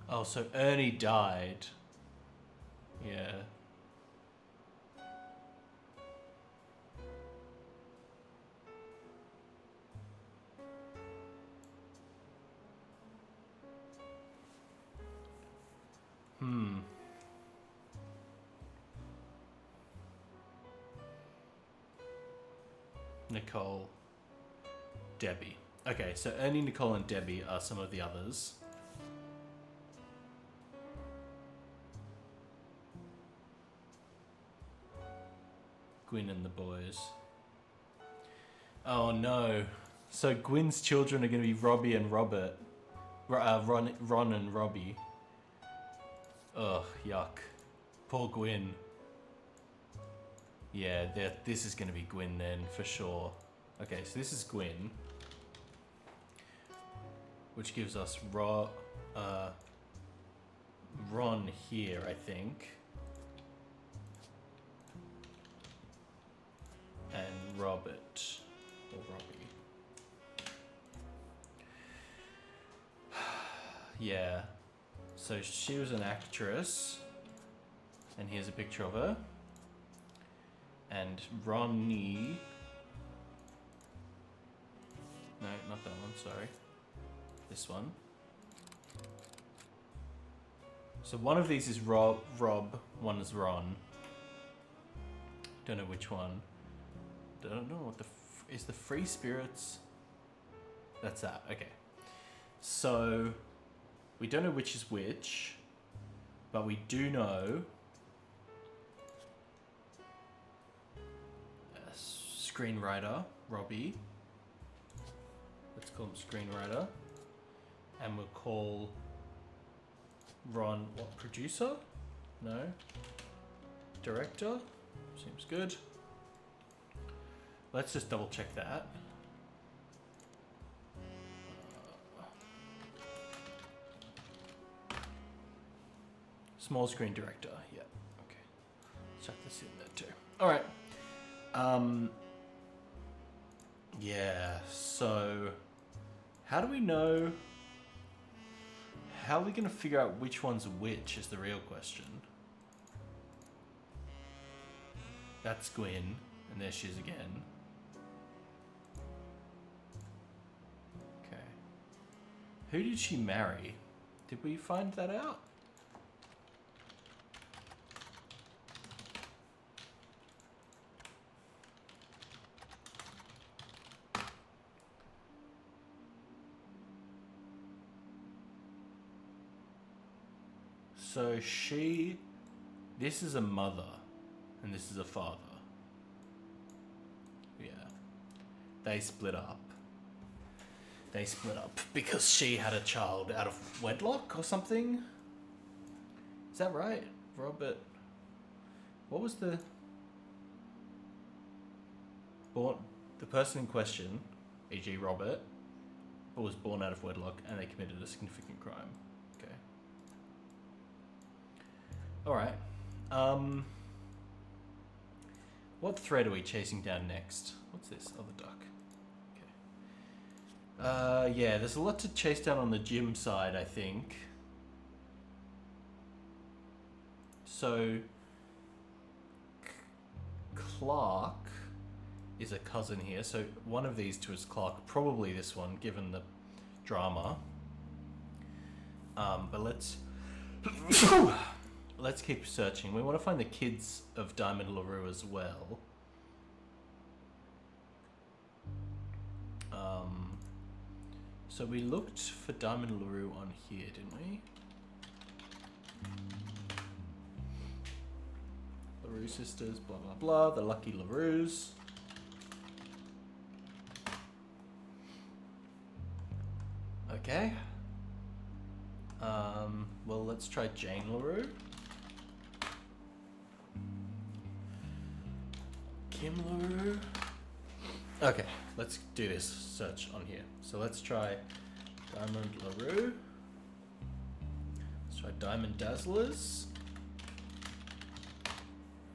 Oh, so Ernie died. Yeah. Nicole, Debbie. Okay, so Ernie, Nicole, and Debbie are some of the others. Gwyn and the boys. Oh no. So Gwyn's children are going to be Robbie and Robert. Ron and Robbie. Ugh, yuck. Poor Gwyn. Yeah, this is going to be Gwyn then, for sure. Okay, so this is Gwyn. Which gives us Ron here, I think. And Robert. Or Robbie. Yeah. So she was an actress. And here's a picture of her. And Ronnie. No, not that one, sorry. This one. So one of these is Rob, one is Ron. Don't know which one. Don't know what is the Free Spirits. That's that, okay. So we don't know which is which, but we do know screenwriter, Robbie. Let's call him screenwriter. And we'll call Ron, what, producer? No. Director? Seems good. Let's just double check that. Small screen director. Yeah. Okay. Chuck this in there too. All right. Yeah. So, how do we know? How are we gonna figure out which one's which? Is the real question. That's Gwen, and there she is again. Okay. Who did she marry? Did we find that out? So this is a mother, and this is a father. Yeah. They split up. They split up because she had a child out of wedlock or something. Is that right? Robert. What was the person in question, e.g. Robert, was born out of wedlock and they committed a significant crime. Okay. Alright. What thread are we chasing down next? What's this? Oh, the duck. Okay. Yeah, there's a lot to chase down on the gym side, I think. So, Clark is a cousin here, so one of these two is Clark. Probably this one, given the drama. But let's keep searching. We want to find the kids of Diamond LaRue as well. So we looked for Diamond LaRue on here, didn't we? LaRue sisters, blah blah blah, the lucky LaRues. Okay. Well, let's try Jane LaRue. Kim LaRue. Okay, let's do this search on here. So let's try Diamond LaRue. Let's try Diamond Dazzlers.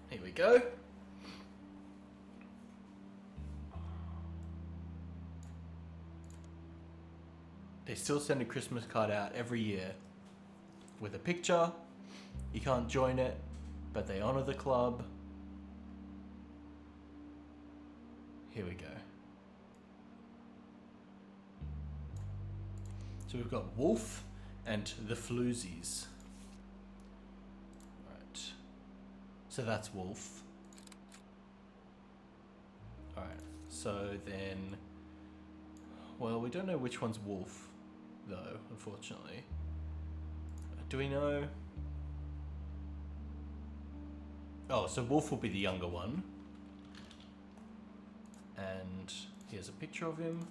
Here we go. They still send a Christmas card out every year with a picture. You can't join it, but they honor the club. Here we go. So we've got Wolf and the Floozies. Right. So that's Wolf. Alright, so then... Well, we don't know which one's Wolf, though, unfortunately. Do we know? Oh, so Wolf will be the younger one. And here's a picture of him.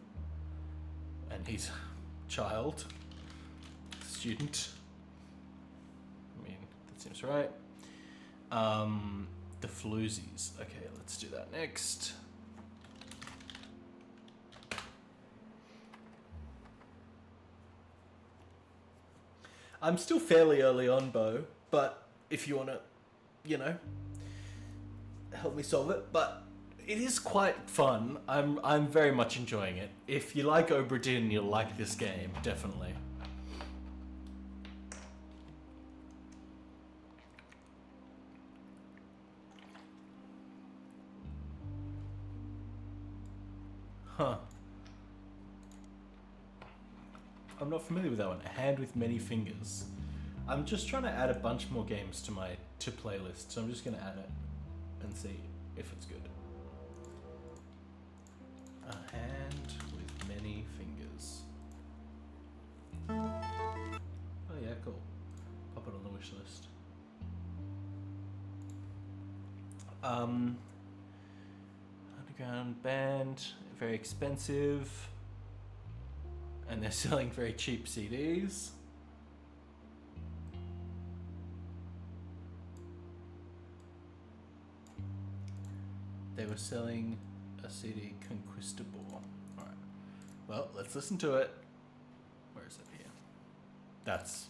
And he's a child. Student. I mean, that seems right. The Floozies. Okay, let's do that next. I'm still fairly early on, Bo, but if you want to, you know, help me solve it. But it is quite fun. I'm very much enjoying it. If you like Obra Dinn, you'll like this game, definitely. Huh. I'm not familiar with that one. A Hand with Many Fingers. I'm just trying to add a bunch more games to my playlist, so I'm just going to add it and see if it's good. A Hand with Many Fingers. Oh yeah, cool. Pop it on the wish list. Underground band, very expensive. And they're selling very cheap CDs. They were selling a CD, Conquistador. Alright. Well, let's listen to it. Where is it here? That's...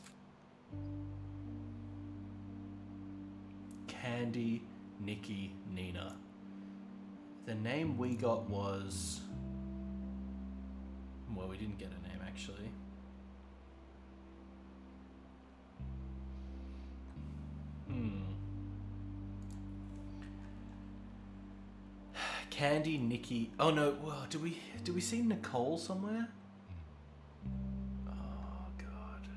Candy, Nikki, Nina. The name we got was... Well, we didn't get a name, actually. Candy, Nikki... Oh, no. Well, do we see Nicole somewhere? Oh, God.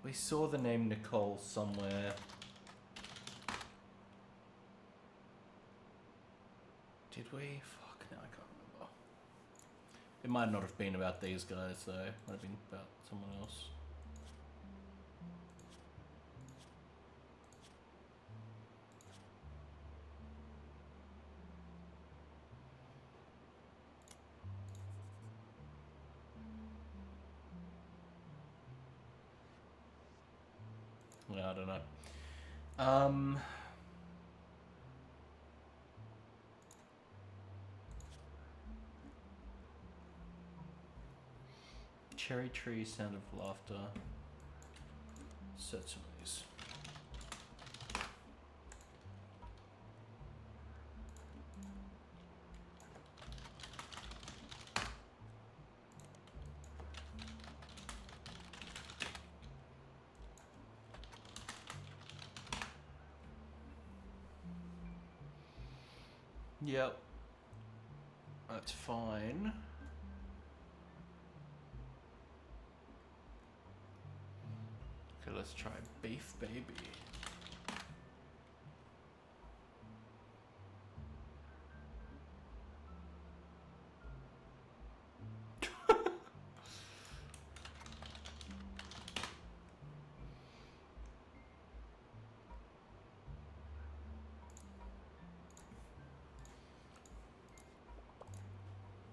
We saw the name Nicole somewhere. Did we? Fuck, no, I can't remember. It might not have been about these guys, though. It might have been about someone else. Yeah, I don't know. Cherry tree, sound of laughter. Search some of these. Yep. That's fine. Okay, let's try beef baby.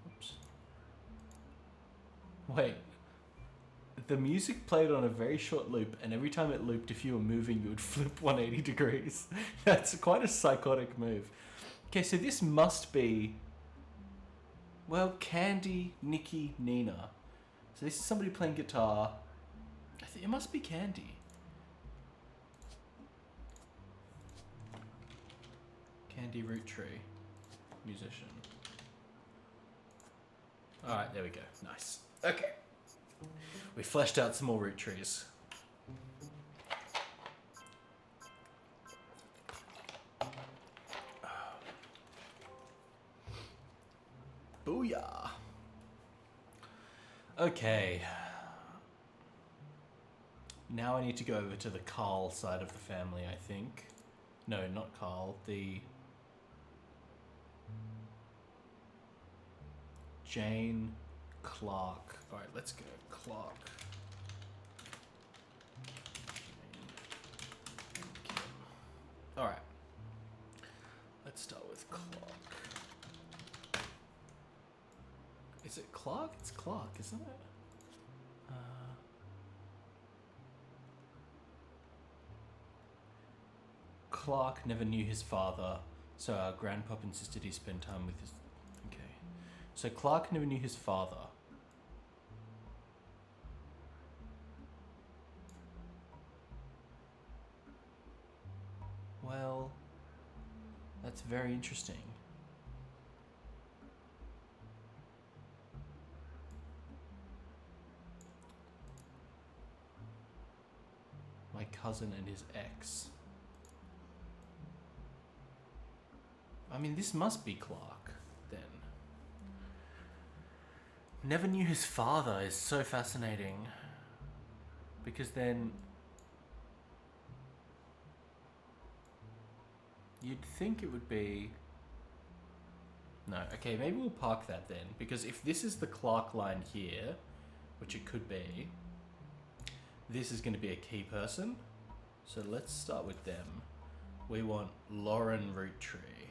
Oops. Wait. The music played on a very short loop, and every time it looped, if you were moving, you would flip 180 degrees. That's quite a psychotic move. Okay, so this must be... Well, Candy, Nikki, Nina. So this is somebody playing guitar. I think it must be Candy. Candy Roottrees, musician. Alright, there we go. Nice. Okay. We fleshed out some more Roottrees. Booyah. Okay. Now I need to go over to the Carl side of the family, I think. No, not Carl. The... Jane, Clark. Alright, let's go. Clark. Alright. Let's start with Clark. Is it Clark? It's Clark, isn't it? Clark never knew his father, so our grandpop insisted he spend time with his... Okay. So Clark never knew his father. Well, that's very interesting. My cousin and his ex. I mean, this must be Clark, then. Never knew his father is so fascinating. Because then... You'd think it would be... No, okay, maybe we'll park that then. Because if this is the Clark line here, which it could be, this is going to be a key person. So let's start with them. We want Lauren Roottrees,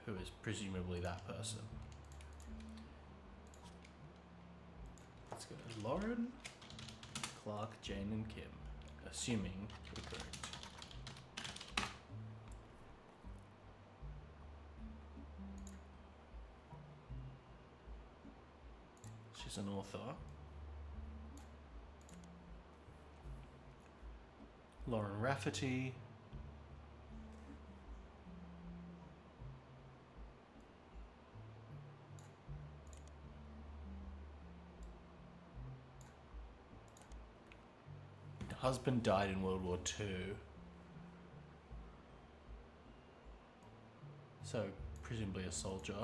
who is presumably that person. Let's go Lauren, Clark, Jane, and Kim. Assuming we're correct. She's an author. Lauren Rafferty. Husband died in World War II. So, presumably a soldier.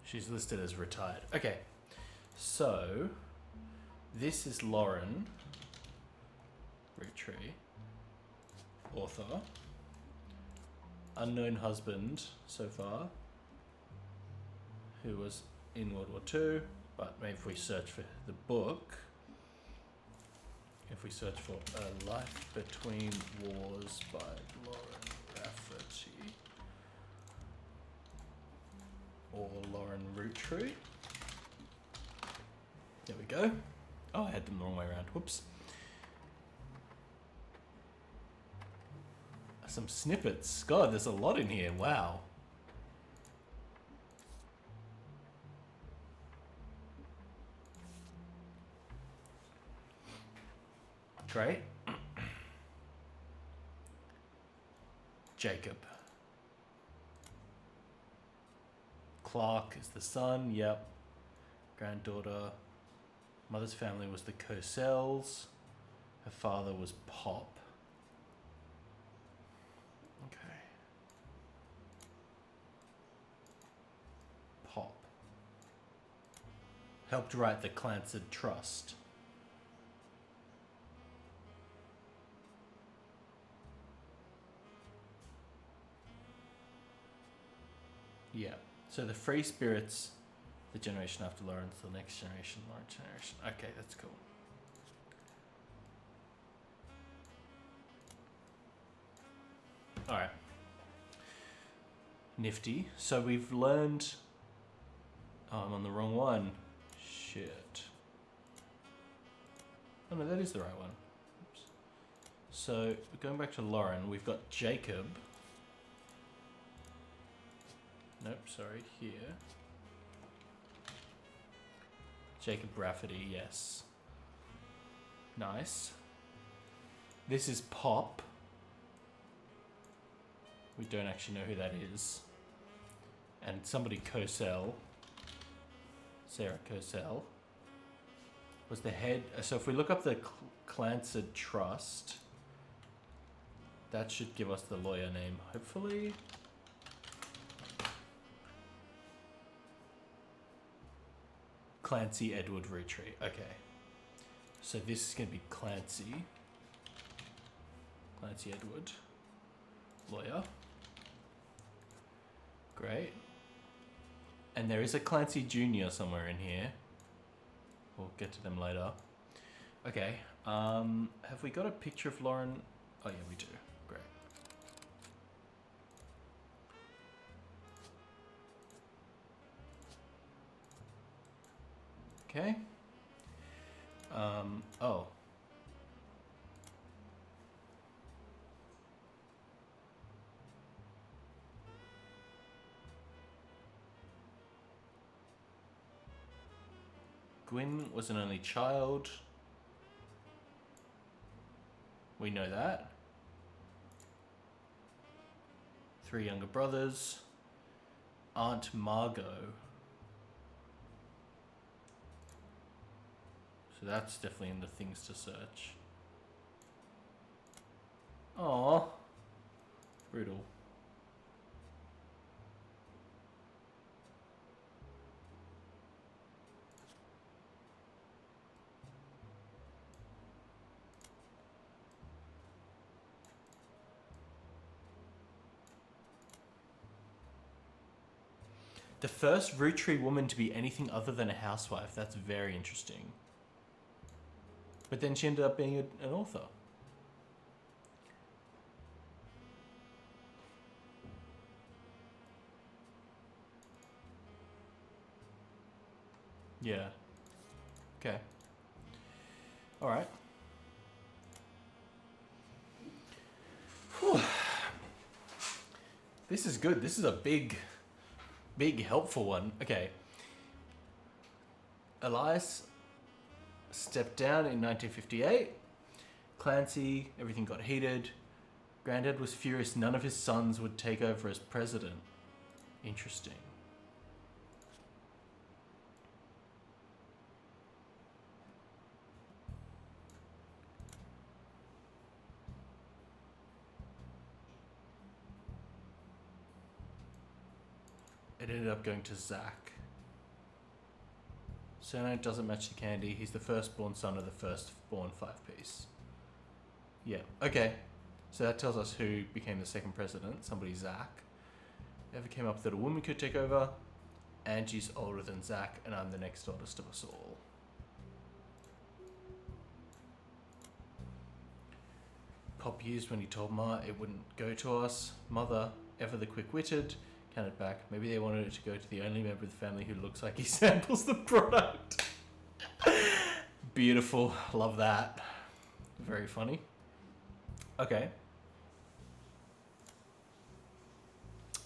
She's listed as retired. Okay, so this is Lauren Roottrees, author. Unknown husband so far, who was in World War II, but maybe if we search for the book, if we search for A Life Between Wars by Lauren Rafferty, or Lauren Roottrees. There we go. Oh, I had them the wrong way around. Whoops. Some snippets. God, there's a lot in here. Wow. Great. Jacob. Clark is the son, yep. Granddaughter. Mother's family was the Cossells. Her father was Pop. Okay. Pop. Helped write the Clancid Trust. Yeah. So the Free Spirits, the generation after Lawrence, the next generation, Lawrence generation. Okay, that's cool. All right. Nifty. So we've learned... Oh, I'm on the wrong one. Shit. Oh no, that is the right one. Oops. So going back to Lauren, we've got Jacob. Nope, sorry, here. Jacob Rafferty, yes. Nice. This is Pop. We don't actually know who that is. And somebody Cosell, Sarah Cosell, was the head. So if we look up the Clancid Trust, that should give us the lawyer name, hopefully. Clancy Edward Roottrees. Okay. So this is going to be Clancy. Clancy Edward. Lawyer. Great. And there is a Clancy Jr. somewhere in here. We'll get to them later. Okay. Have we got a picture of Lauren? Oh yeah, we do. Great. Okay. Oh. Gwyn was an only child. We know that. 3 younger brothers. Aunt Margot. So that's definitely in the things to search. Aww. Brutal. The first Roottrees woman to be anything other than a housewife. That's very interesting. But then she ended up being an author. Yeah. Okay. All right. Whew. This is good. This is a big helpful one. Okay. Elias stepped down in 1958. Clancy, everything got heated. Granddad was furious none of his sons would take over as president. Interesting. It ended up going to Zach. Surname doesn't match the candy. He's the firstborn son of the firstborn 5-piece. Yeah, okay. So that tells us who became the second president. Somebody, Zach. Ever came up that a woman could take over. Angie's older than Zach, and I'm the next oldest of us all. Pop used when he told Ma it wouldn't go to us. Mother, ever the quick-witted, counted back. Maybe they wanted it to go to the only member of the family who looks like he samples the product. Beautiful. Love that. Very funny. Okay.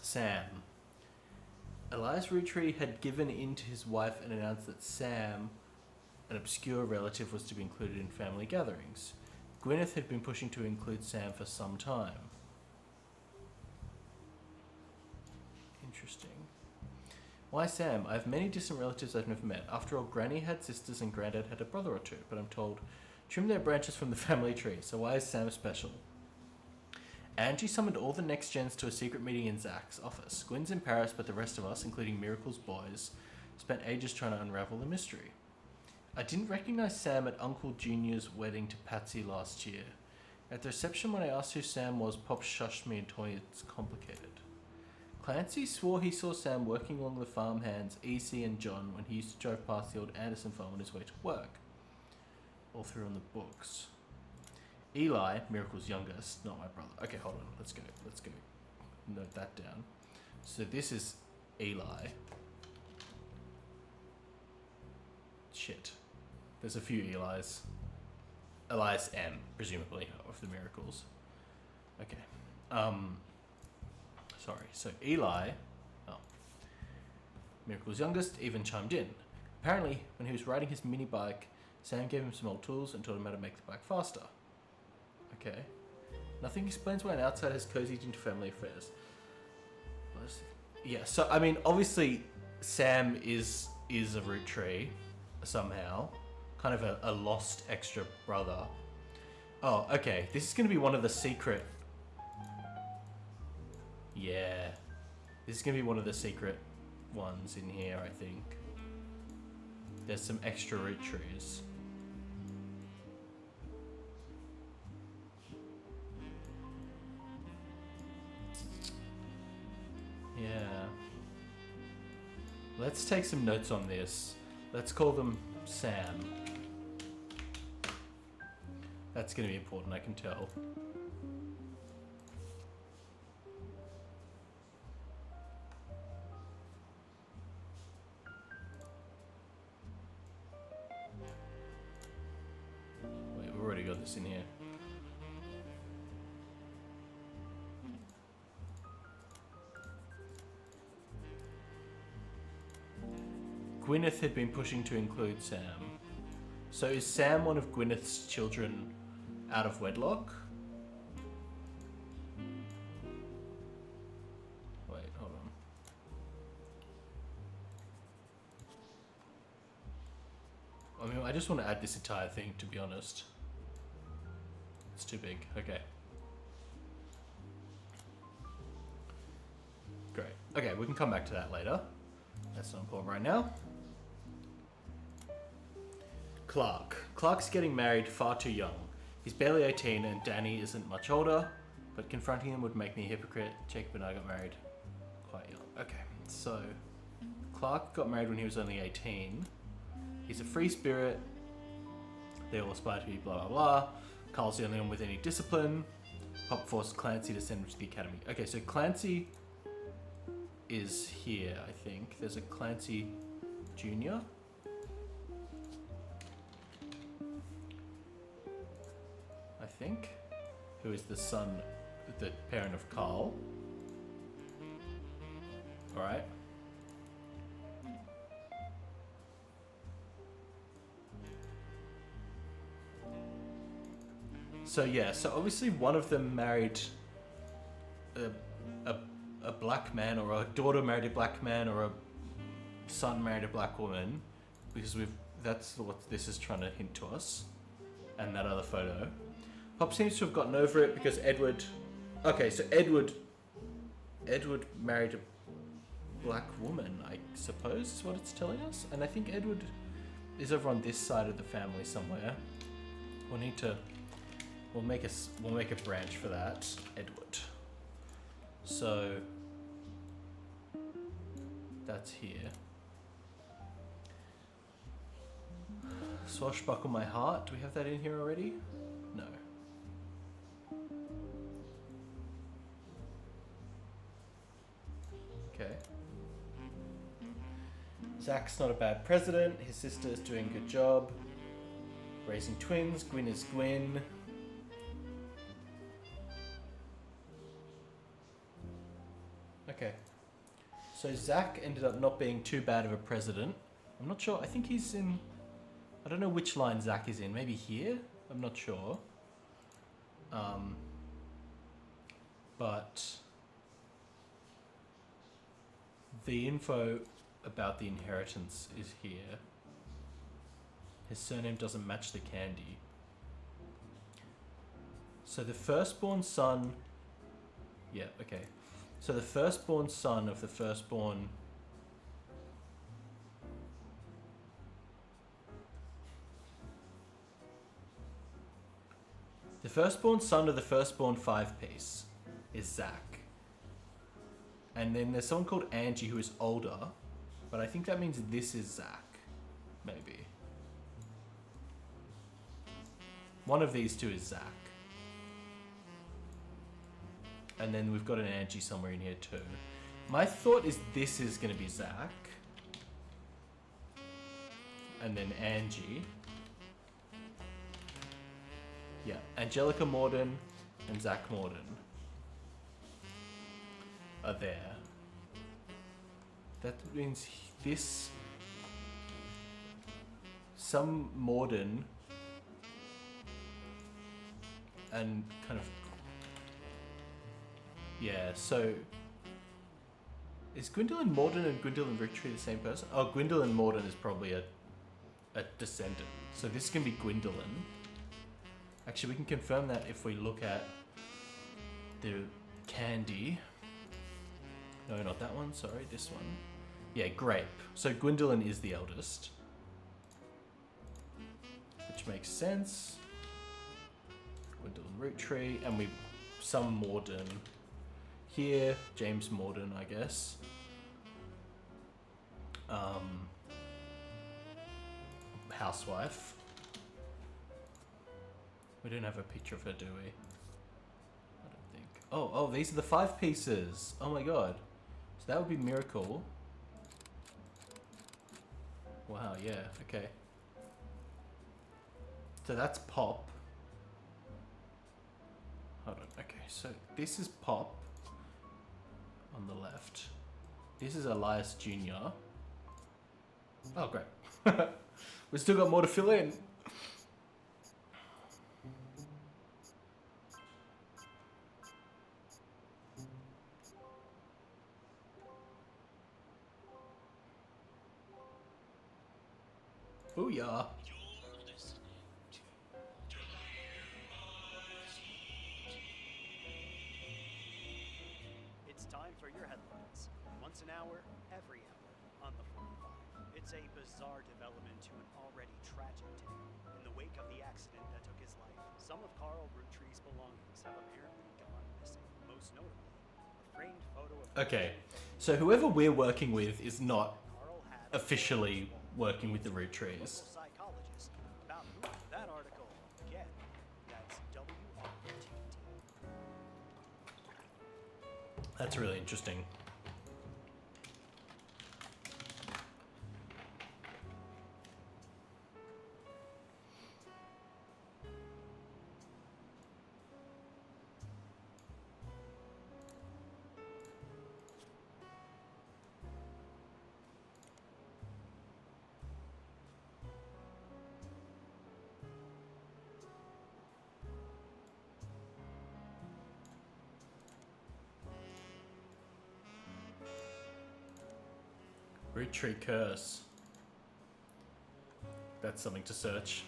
Sam. Elias Roottrees had given in to his wife and announced that Sam, an obscure relative, was to be included in family gatherings. Gwyneth had been pushing to include Sam for some time. Interesting. Why Sam? I have many distant relatives I've never met. After all, Granny had sisters and Grandad had a brother or two, but I'm told trim their branches from the family tree, so why is Sam special? Angie summoned all the next gens to a secret meeting in Zach's office. Gwen's in Paris, but the rest of us, including Miracle's boys, spent ages trying to unravel the mystery. I didn't recognize Sam at Uncle Junior's wedding to Patsy last year. At the reception when I asked who Sam was, Pop shushed me and told me it's complicated. Clancy swore he saw Sam working along the farmhands, EC and John, when he used to drive past the old Anderson farm on his way to work. All through on the books. Eli, Miracle's youngest, not my brother. Okay, hold on. Let's go. Note that down. So this is Eli. Shit. There's a few Elis. Elias M, presumably, of the Miracles. Okay. Sorry. So Eli, Miracle's youngest, even chimed in. Apparently, when he was riding his mini bike, Sam gave him some old tools and taught him how to make the bike faster. Okay. Nothing explains why an outsider has cozied into family affairs. Yeah, so, I mean, obviously, Sam is a Roottrees, somehow. Kind of a lost extra brother. Oh, okay. This is going to be one of the secret... Yeah. This is going to be one of the secret ones in here, I think. There's some extra Roottrees. Yeah. Let's take some notes on this. Let's call them Sam. That's going to be important, I can tell. Wait, we've already got this in here. Gwyneth had been pushing to include Sam. So is Sam one of Gwyneth's children out of wedlock? Wait, hold on. I mean, I just want to add this entire thing, to be honest. It's too big. Okay. Great. Okay, we can come back to that later. That's not important right now. Clark's getting married far too young. He's barely 18 and Danny isn't much older, but confronting him would make me a hypocrite. Jacob and I got married quite young. Okay, so Clark got married when he was only 18. He's a free spirit. They all aspire to be blah blah blah. Carl's the only one with any discipline. Pop forced Clancy to send him to the academy. Okay, so Clancy is here, I think. There's a Clancy Jr. I think, who is the son, the parent of Carl. All right. So yeah, so obviously one of them married a black man, or a daughter married a black man, or a son married a black woman, because that's what this is trying to hint to us. And that other photo. Pop seems to have gotten over it because Edward... Okay, so Edward married a black woman, I suppose, is what it's telling us. And I think Edward is over on this side of the family somewhere. We'll make a branch for that, Edward. So that's here. Swashbuckle my heart. Do we have that in here already? No. Okay. Zach's not a bad president. His sister is doing a good job. Raising twins. Gwyn is Gwyn. Okay. So Zach ended up not being too bad of a president. I'm not sure. I think he's in... I don't know which line Zach is in. Maybe here? I'm not sure. But the info about the inheritance is here. His surname doesn't match the candy. So the firstborn son... Yeah, okay. So the firstborn son of the firstborn... The firstborn son of the firstborn 5-piece is Zach. And then there's someone called Angie who is older, but I think that means this is Zach. Maybe. One of these two is Zach. And then we've got an Angie somewhere in here too. My thought is this is going to be Zach. And then Angie. Yeah, Angelica Morden and Zach Morden are there. That means this... Some Morden and kind of... Yeah, so... Is Gwendolyn Morden and Gwendolyn Roottrees the same person? Oh, Gwendolyn Morden is probably a descendant. So this can be Gwendolyn. Actually, we can confirm that if we look at the candy. No, not that one. Sorry, this one. Yeah, grape. So Gwendolyn is the eldest. Which makes sense. Gwendolyn Roottree. And we... Some Morden here. James Morden, I guess. Housewife. We don't have a picture of her, do we? I don't think. Oh, these are the 5 pieces. Oh my god. So that would be Miracle. Wow, yeah, okay. So that's Pop. Hold on, okay, so this is Pop on the left. This is Elias Jr. Oh, great. We've still got more to fill in. Booyah. It's time for your headlines. Once an hour, every hour, on the 45. It's a bizarre development to an already tragic tale. In the wake of the accident that took his life, some of Carl Roottree's belongings have apparently gone missing. Most notably, a framed photo of... Okay, so whoever we're working with is not Carl had officially working with the Roottrees. psychologist about who that article again. That's WRTT. That's really interesting. Roottree curse. That's something to search.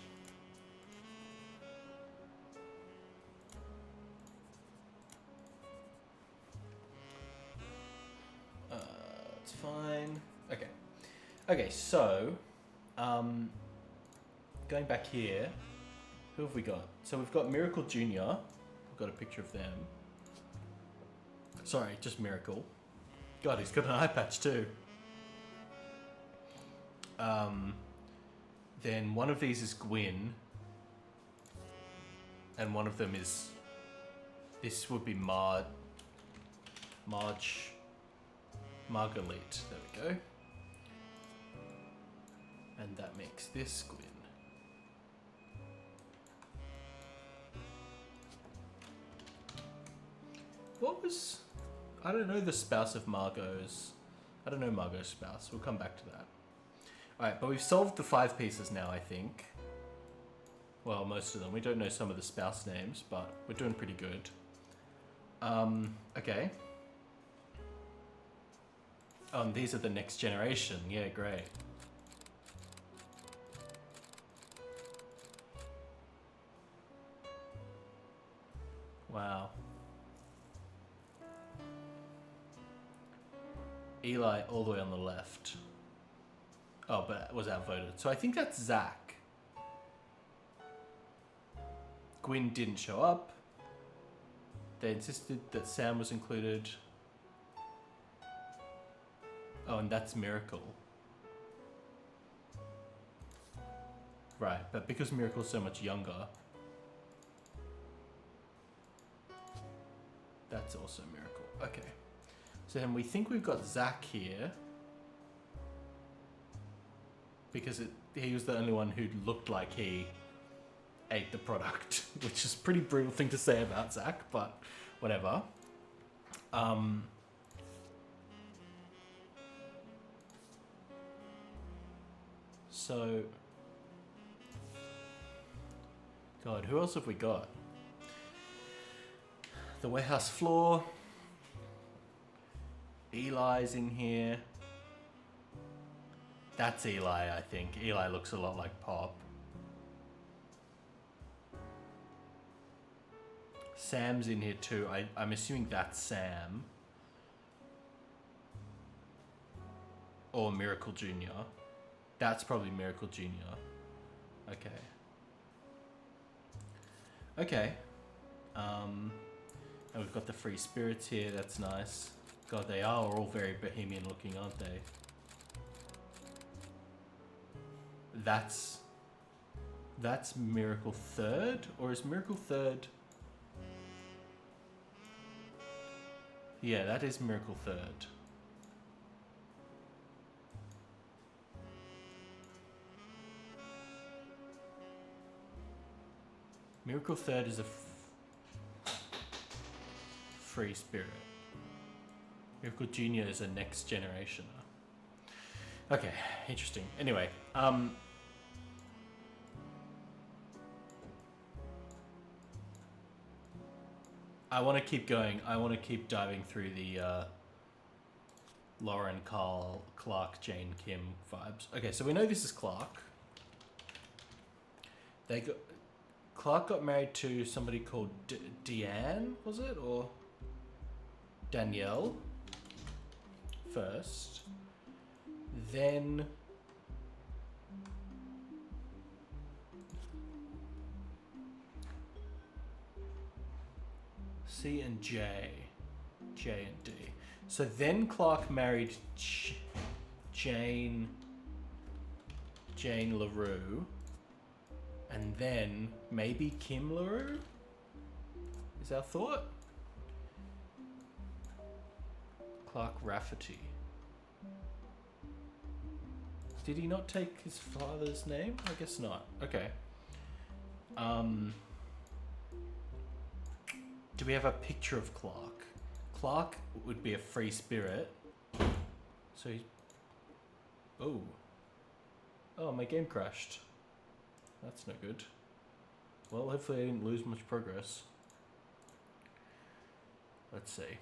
It's fine. Okay. Okay, so, going back here, who have we got? So we've got Miracle Jr. We've got a picture of them. Sorry, just Miracle. God, he's got an eye patch too. Then one of these is Gwyn. And one of them is... This would be Margalit. There we go. And that makes this Gwyn. What was... I don't know the spouse of Margot's... I don't know Margot's spouse. We'll come back to that. Alright, but we've solved the 5 pieces now, I think. Well, most of them. We don't know some of the spouse names, but we're doing pretty good. Okay. Oh, and these are the next generation. Yeah, great. Wow. Eli all the way on the left. Oh, but was outvoted. So I think that's Zach. Gwyn didn't show up. They insisted that Sam was included. Oh, and that's Miracle. Right, but because Miracle's so much younger, that's also Miracle. Okay. So then we think we've got Zach here. Because he was the only one who looked like he ate the product, which is a pretty brutal thing to say about Zach, but whatever. So, God, who else have we got? The warehouse floor. Eli's in here. That's Eli, I think. Eli looks a lot like Pop. Sam's in here too. I'm assuming that's Sam. Or Miracle Jr. That's probably Miracle Jr. Okay. Okay. And we've got the free spirits here. That's nice. God, they are all very bohemian looking, aren't they? That's Miracle Third? Or is Miracle Third... Yeah, that is Miracle Third. Miracle Third is a free spirit. Miracle Junior is a next generationer. Okay, interesting. Anyway, I want to keep going. I want to keep diving through the Lauren, Carl, Clark, Jane, Kim vibes. Okay, so we know this is Clark. Clark got married to somebody called Deanne, was it? Or Danielle first. Then C and J. J and D. So then Clark married Jane LaRue. And then maybe Kim LaRue? Is our thought? Clark Rafferty. Did he not take his father's name? I guess not. Okay. Do we have a picture of Clark? Clark would be a free spirit. So he's... Oh. Oh, my game crashed. That's no good. Well, hopefully I didn't lose much progress. Let's see.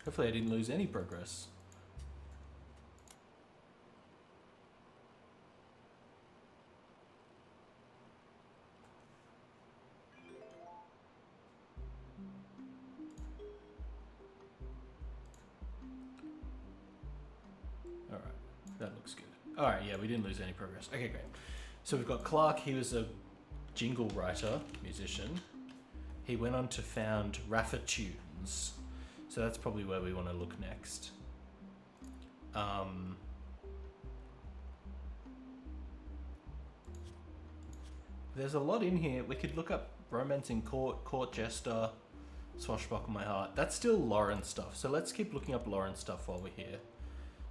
Hopefully I didn't lose any progress. Alright, that looks good. Alright, yeah, we didn't lose any progress. Okay, great. So we've got Clark, he was a jingle writer, musician. He went on to found Rafa Tunes. So that's probably where we want to look next. There's a lot in here. We could look up Romance in Court, Court Jester, Swashbuckle My Heart. That's still Lauren stuff. So let's keep looking up Lauren stuff while we're here.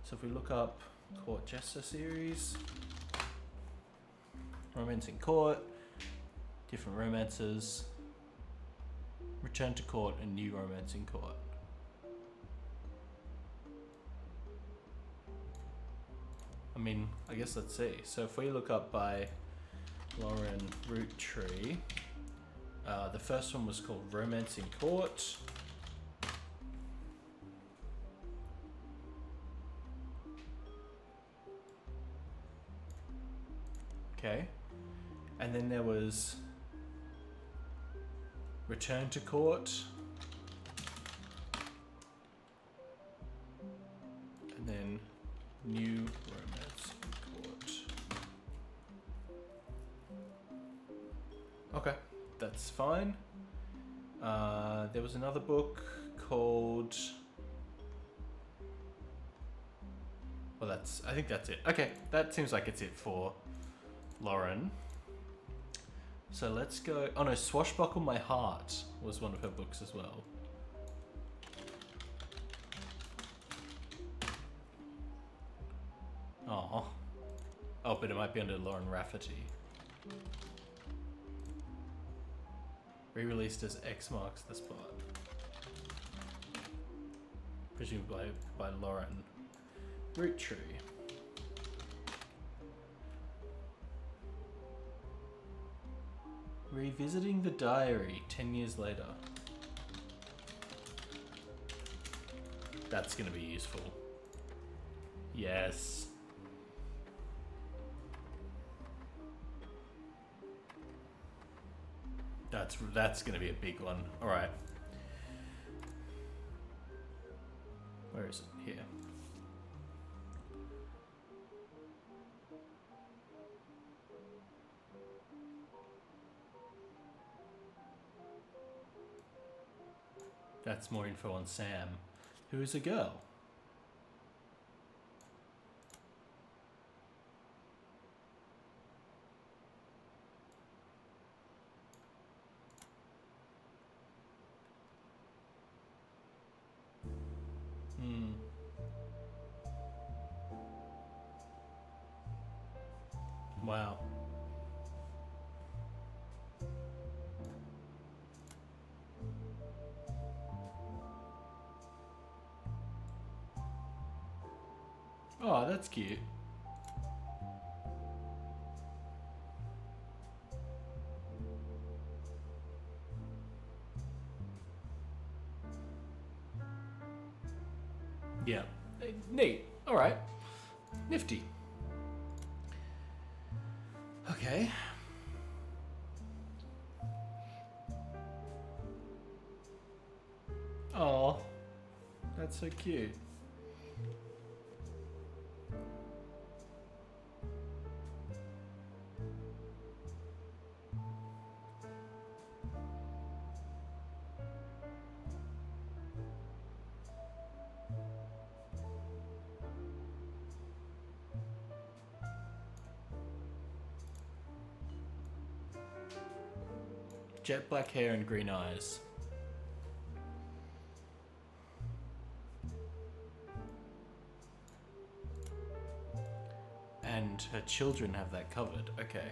So if we look up Court Jester series, Romance in Court, different romances, Return to Court, and New Romance in Court. I mean, I guess let's see. So if we look up by Lauren Roottree, the first one was called Romance in Court. Okay. And then there was Return to Court. And then New Romance in Court. Okay, that's fine. There was another book called... Well, I think that's it. Okay, that seems like it's it for Lauren. So let's go... Oh no, Swashbuckle My Heart was one of her books as well. Oh. Oh, but it might be under Lauren Rafferty. Re-released as X Marks the Spot. Presumably by Lauren Roottree. Revisiting the Diary 10 years later. That's gonna be useful. Yes. That's gonna be a big one. All right. Where is it? Here. That's more info on Sam, who is a girl. Wow. Oh, that's cute. Yeah. Neat. All right. Nifty. Okay. Oh, that's so cute. Jet black hair and green eyes. And her children have that covered. Okay.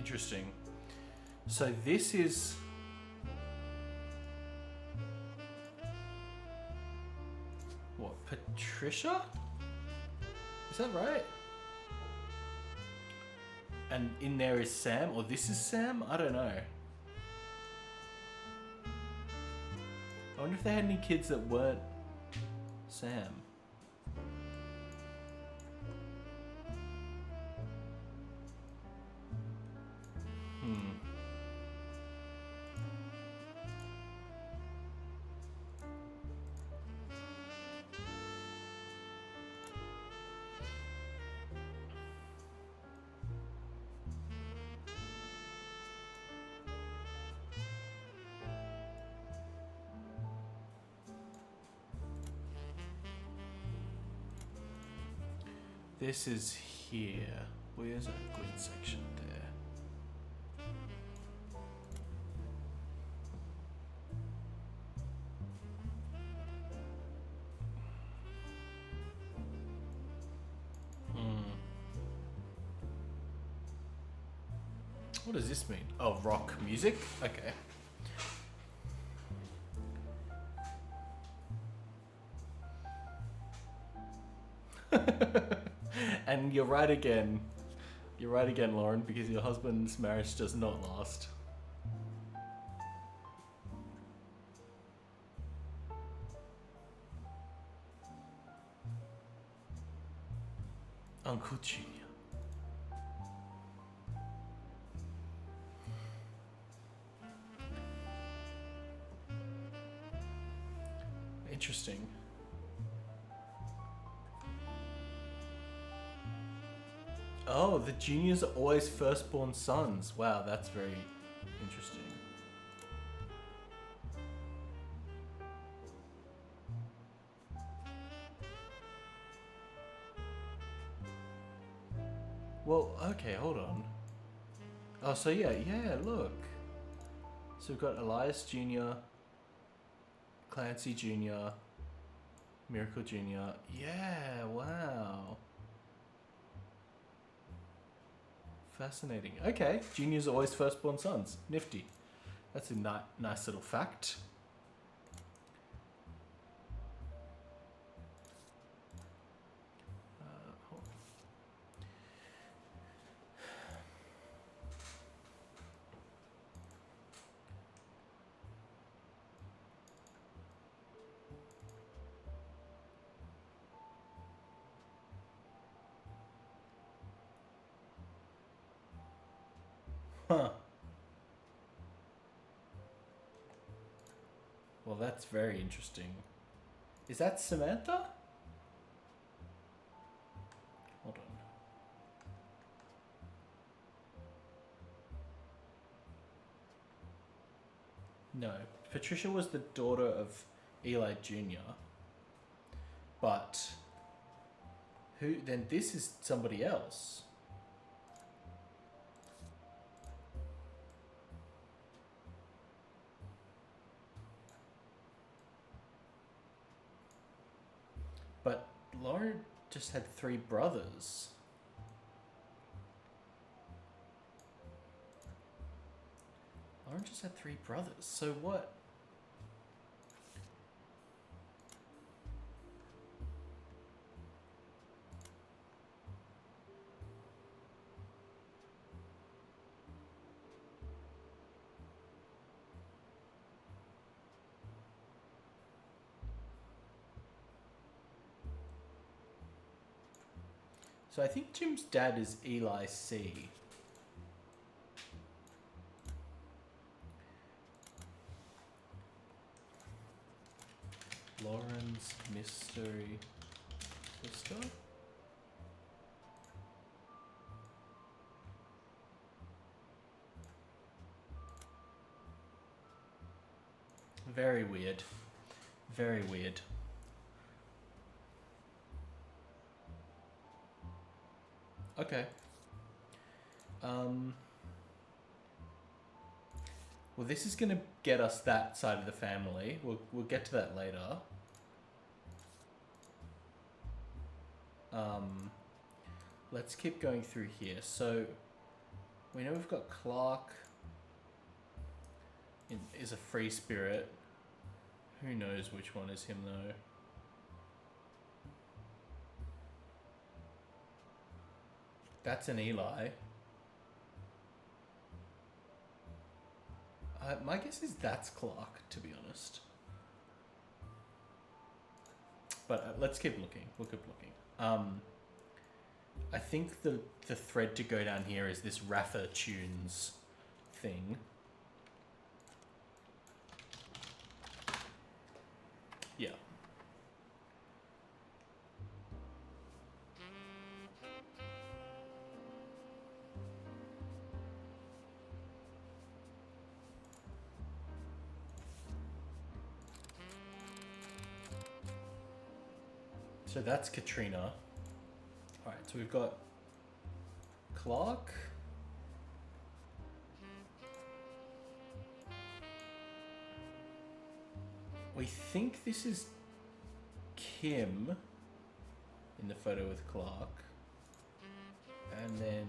Interesting. So this is... What, Patricia? Is that right? And in there is Sam, or this is Sam? I don't know. I wonder if they had any kids that weren't Sam. This is here. Where's a good section there? What does this mean? Oh, rock music? Okay. And you're right again. You're right again, Lauren, because your husband's marriage does not last. Uncle Junior. Interesting. Oh, the juniors are always firstborn sons. Wow, that's very interesting. Well, okay, hold on. Oh, so yeah, look. So we've got Elias Jr., Clancy Jr., Miracle Jr. Yeah, wow. Fascinating. Okay, juniors are always firstborn sons. Nifty. That's a nice little fact. Hold on. Huh. Well, that's very interesting. Is that Samantha? Hold on. No. Patricia was the daughter of Eli Jr. But who then this is somebody else. But Laura just had 3 brothers. Lauren just had 3 brothers. So what? So I think Jim's dad is Eli C. Lauren's mystery sister. Very weird. Very weird. Okay. Well, this is gonna get us that side of the family. We'll get to that later. Let's keep going through here. So We know we've got Clark is a free spirit. Who knows which one is him though? That's an Eli. My guess is that's Clark, to be honest. But let's keep looking. We'll keep looking. I think the thread to go down here is this Rafa Tunes thing. Yeah. So that's Katrina. Alright, so we've got Clark. We think this is Kim in the photo with Clark. And then...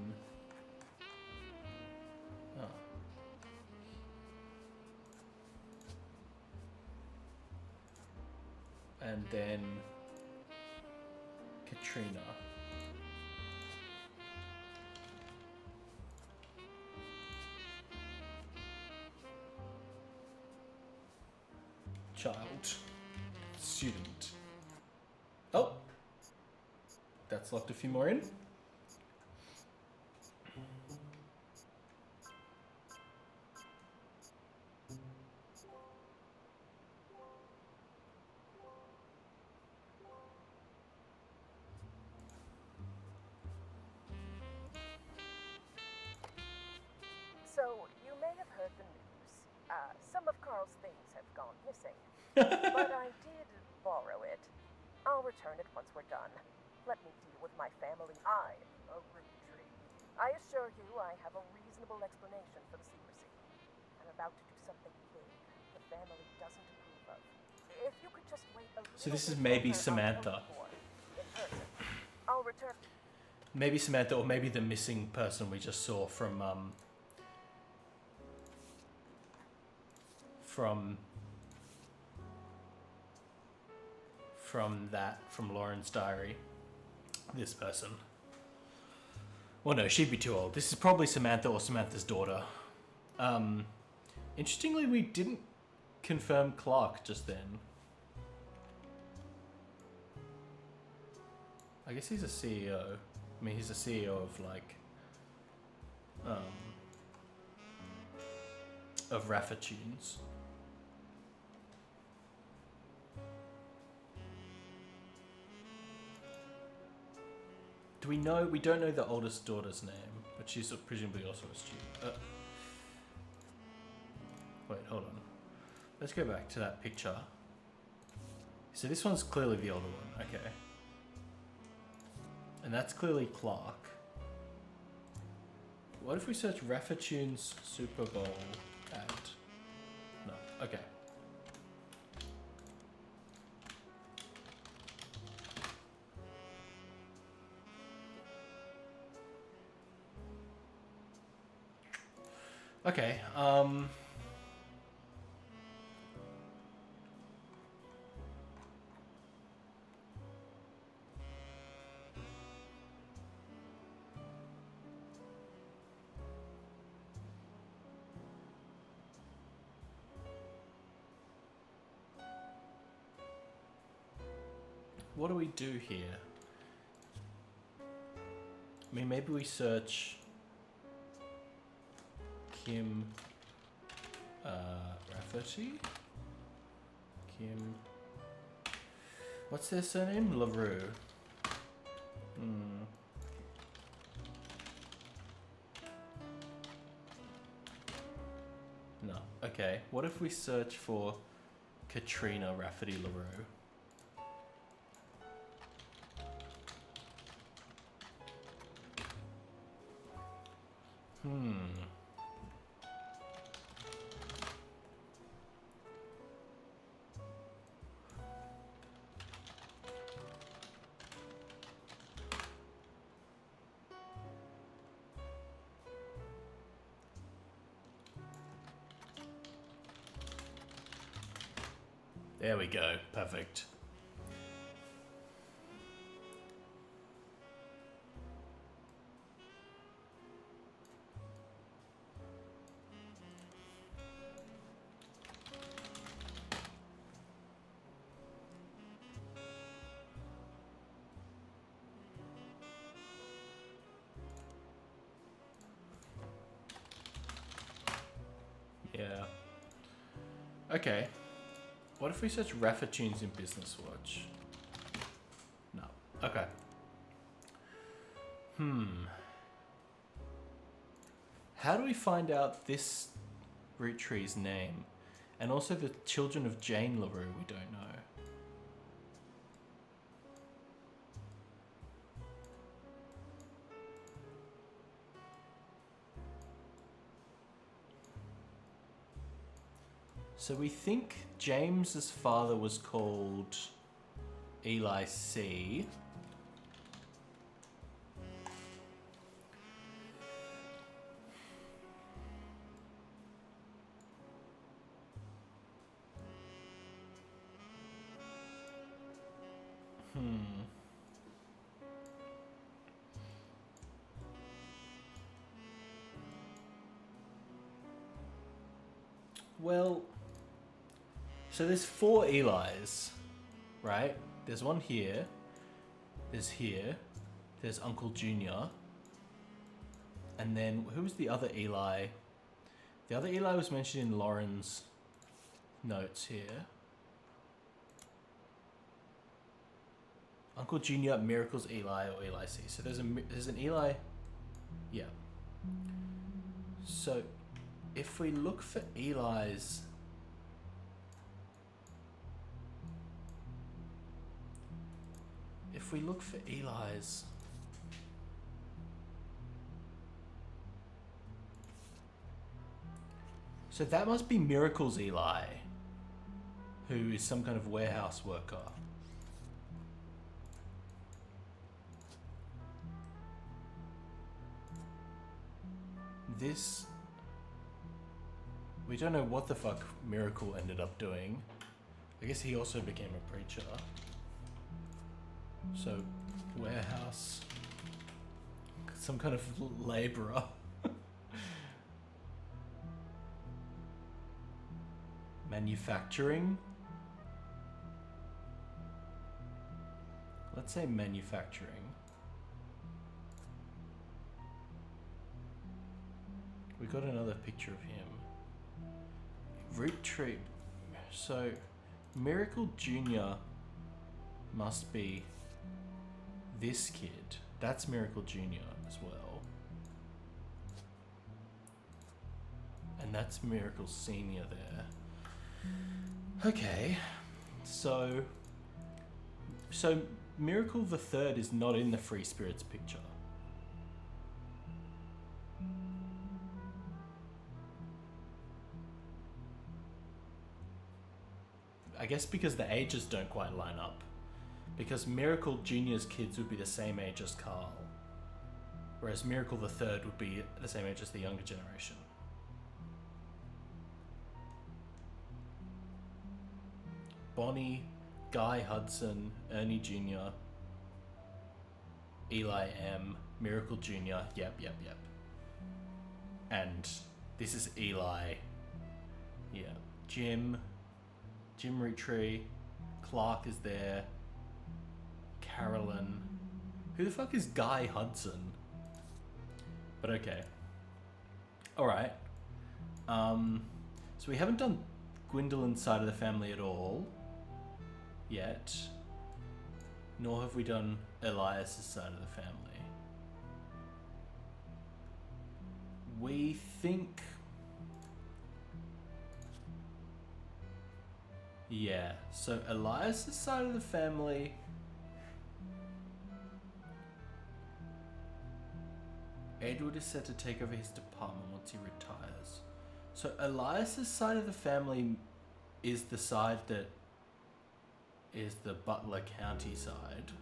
Oh. And then... Katrina. Child. Student. Oh! That's locked a few more in. So, you may have heard the news. Some of Carl's things have gone missing. But I did borrow it. I'll return it once we're done. Let me deal with my family. I'm a Roottrees. I assure you I have a reasonable explanation for the secrecy. I'm about to do something big the family doesn't approve of. If you could just wait a little So this is bit maybe longer, Samantha. I'll tell you more in person. I'll return. Maybe Samantha, or maybe the missing person we just saw from from Lauren's diary. This person. Well, no, she'd be too old. This is probably Samantha or Samantha's daughter. Interestingly, we didn't confirm Clark just then. I guess he's a CEO. I mean, he's a CEO of like, of Rafa Tunes. Do we know? We don't know the oldest daughter's name, but she's presumably also a student. Wait, hold on. Let's go back to that picture. So this one's clearly the older one. Okay. And that's clearly Clark. What if we search Rafa Tunes Super Bowl ad? No. Okay. Okay, what do we do here? I mean, maybe we search Kim Rafferty? Kim... What's their surname? LaRue. No. Okay. What if we search for Katrina Rafferty LaRue? There we go. Perfect. Yeah. Okay. What if we search Rafa tunes in Business Watch? No. Okay. How do we find out this Roottree's name? And also the children of Jane LaRue, we don't know. So we think James's father was called Eli C. Well, so there's 4 Elis, right? There's one here, there's Uncle Junior, and then who's the other Eli? The other Eli was mentioned in Lauren's notes here. Uncle Junior, Miracles Eli, or Eli C. So there's an Eli, yeah. So if we look for Eli's, so that must be Miracles Eli, who is some kind of warehouse worker. This, we don't know what the fuck Miracle ended up doing. I guess he also became a preacher. So, warehouse, some kind of laborer. Manufacturing. Let's say manufacturing. We got another picture of him. Roottrees. So, Miracle Jr. must be this kid. That's Miracle Jr. as well. And that's Miracle Senior there. Okay. So Miracle the Third is not in the Free Spirits picture. I guess because the ages don't quite line up. Because Miracle Jr.'s kids would be the same age as Carl. Whereas Miracle the Third would be the same age as the younger generation. Bonnie, Guy Hudson, Ernie Jr., Eli M., Miracle Jr., yep. And this is Eli. Yeah. Jim Rootree, Clark is there, Carolyn. Who the fuck is Guy Hudson? But okay. Alright. So we haven't done Gwendolyn's side of the family at all yet. Nor have we done Elias's side of the family. We think... Yeah, so Elias's side of the family... Edward is set to take over his department once he retires. So Elias's side of the family is the side that is the Butler County side.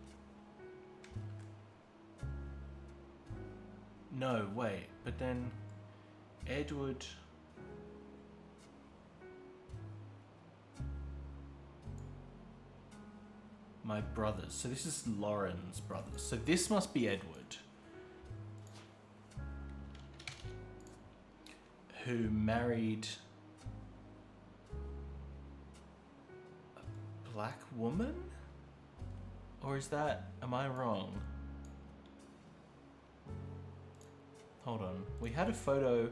No, wait, but then Edward... my brothers. So this is Lauren's brothers. So this must be Edward, who married a black woman? Or is that, am I wrong? Hold on, we had a photo.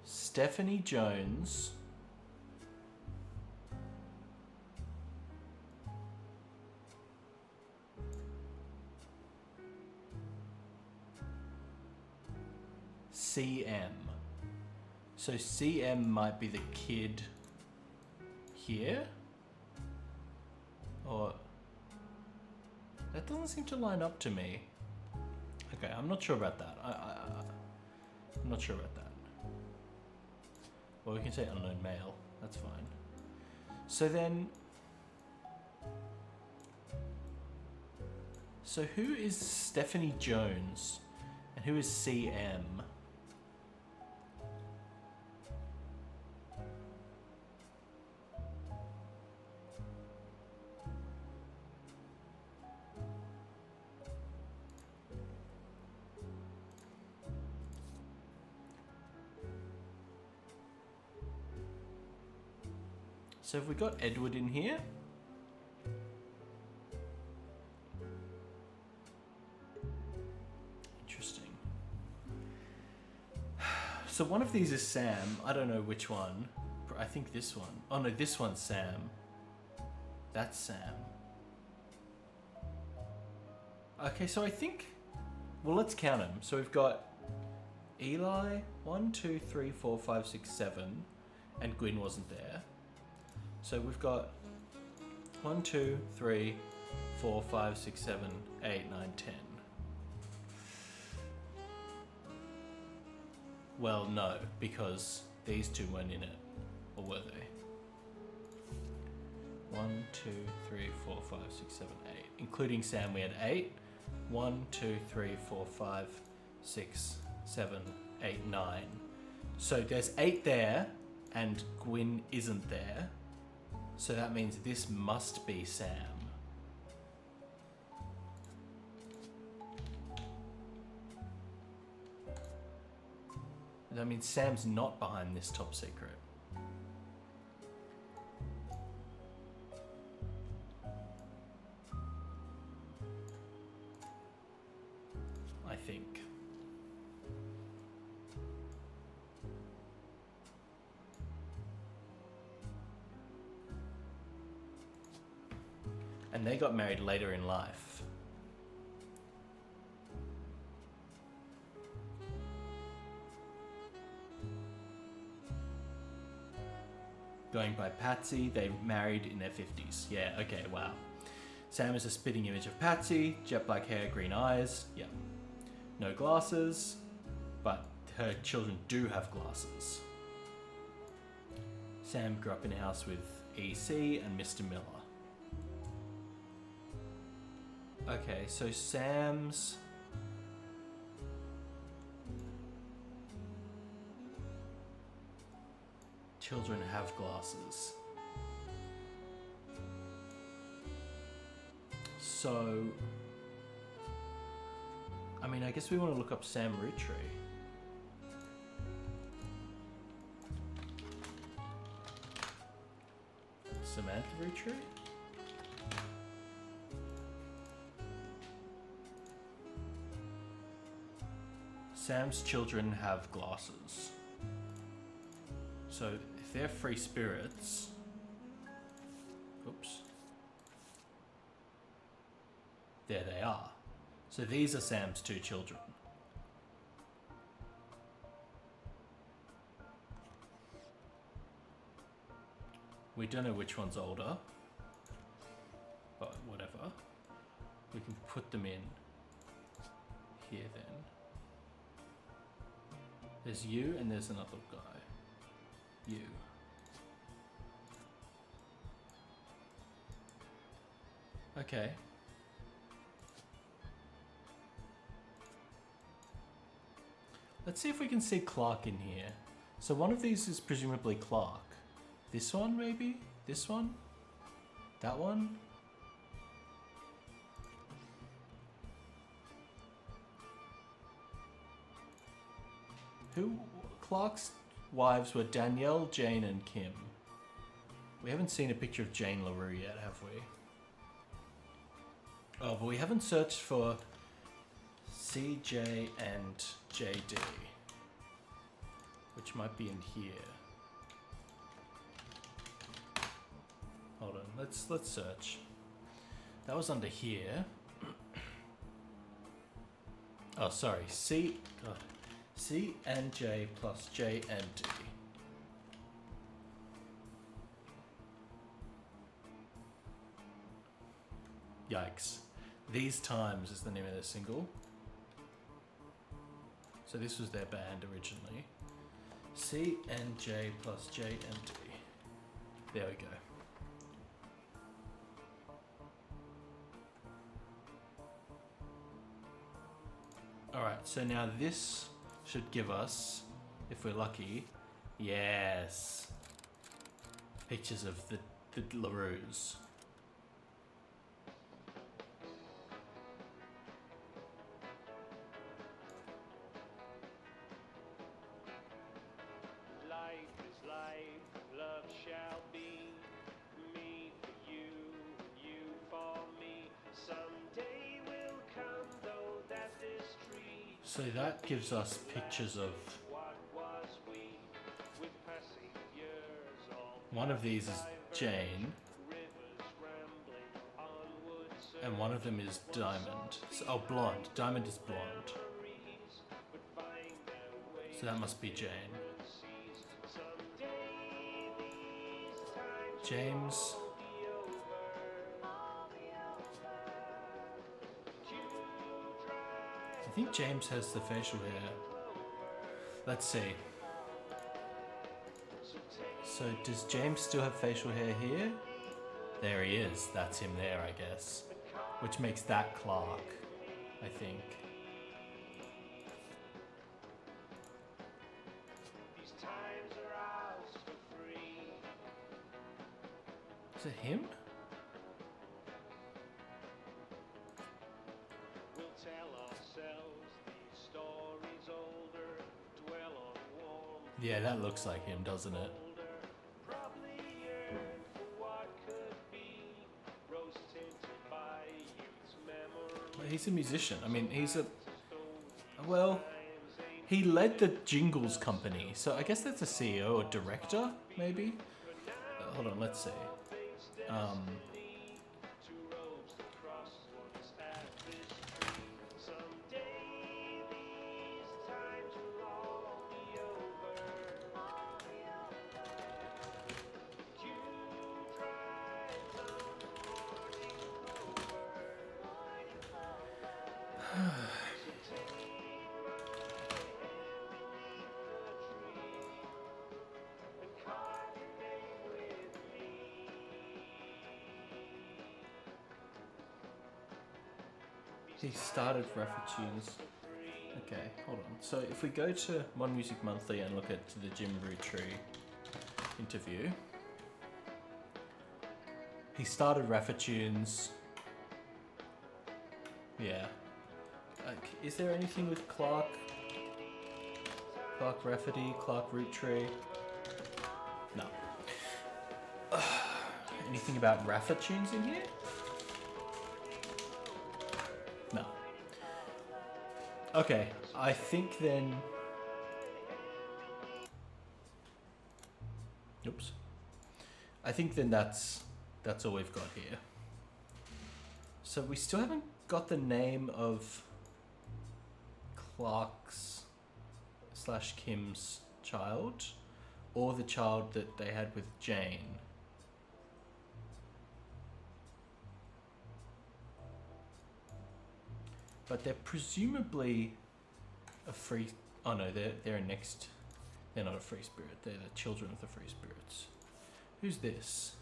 Stephanie Jones. CM. So CM might be the kid here? Or... that doesn't seem to line up to me. Okay, I'm not sure about that. I'm not sure about that. Well, we can say unknown male. That's fine. So then... so who is Stephanie Jones? And who is CM? So have we got Edward in here? Interesting. So one of these is Sam. I don't know which one. I think this one. Oh no, this one's Sam. That's Sam. Okay, so I think... well, let's count them. So we've got Eli, 1, 2, 3, 4, 5, 6, 7. And Gwyn wasn't there. So we've got 1, 2, 3, 4, 5, 6, 7, 8, 9, 10. Well, no, because these two weren't in it. Or were they? 1, 2, 3, 4, 5, 6, 7, 8. Including Sam, we had 8. 1, 2, 3, 4, 5, 6, 7, 8, 9. So there's 8 there, and Gwyn isn't there. So that means this must be Sam. That means Sam's not behind this top secret. I think. And they got married later in life. Going by Patsy, they married in their 50s. Yeah, okay, wow. Sam is a spitting image of Patsy, jet black hair, green eyes. Yeah. No glasses, but her children do have glasses. Sam grew up in a house with EC and Mr. Miller. Okay, so Sam's... children have glasses. So... I mean, I guess we want to look up Sam Roottrees. Samantha Roottrees? Sam's children have glasses. So if they're free spirits... oops. There they are. So these are Sam's 2 children. We don't know which one's older, but whatever. We can put them in here then. There's you and there's another guy. You. Okay. Let's see if we can see Clark in here. So one of these is presumably Clark. This one, maybe? This one? That one? Who? Clark's wives were Danielle, Jane, and Kim. We haven't seen a picture of Jane LaRue yet, have we? Oh, but we haven't searched for CJ and JD, which might be in here. Hold on, let's search. That was under here. Oh, sorry. C and J plus J and D. Yikes. These Times is the name of their single. So this was their band originally. C and J plus J and D. There we go. Alright, so now this should give us, if we're lucky, yes, pictures of the LaRues. Life is life, love shall be, me for you, you for me. Someday will come though that this tree. So that gives us pictures of, What was we with passing years all one of these is Jane, rivers rambling onward, and one of them is Diamond. So, oh, blonde. Diamond is blonde. memories would find their way. So that must be Jane. Someday these times James. will be over. You drive I think James has the facial hair. Let's see. So does James still have facial hair here? There he is. That's him there, I guess. Which makes that Clark, I think. these times are ours for free. Is it him? We'll tell ourselves these stories older, dwell on warm Yeah, that looks like him, doesn't it? older. Probably yearn for what could be, rose tinted by youth's memory. Well, he's a musician. I mean, he's a... Well, he led the Jingles Company, so I guess that's a CEO or director, maybe? Hold on, let's see. Two roads that cross once at this tree. Someday these times will all be over. You drive down the morning clover. So take my hand beneath the tree and carve your name with me. He started Tunes. Okay, hold on. So if we go to One Music Monthly and look at the Jim Roottrees interview, he started Tunes. Yeah. Is there anything with Clark Rafferty, Clark Roottree? No. Anything about Tunes in here? No. Okay, I think then... Oops. I think then that's all we've got here. So we still haven't got the name of Clark's / Kim's child, or the child that they had with Jane. But they're presumably a free... Oh no, they're a next... They're not a free spirit. They're the children of the free spirits. Who's this?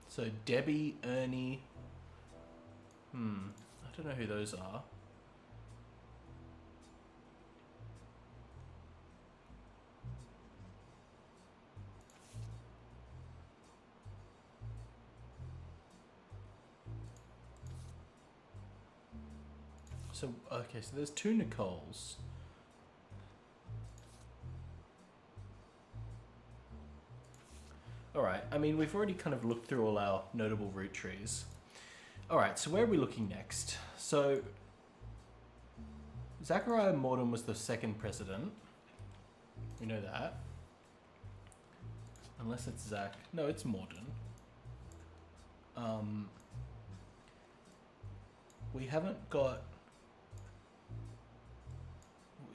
So Debbie, Ernie, I don't know who those are. So, okay, so there's 2 Nicoles. Alright, I mean, we've already kind of looked through all our notable root trees. Alright, so where are we looking next? So, Zachariah Morton was the 2nd president. We know that. Unless it's Zach. No, it's Morton. We haven't got...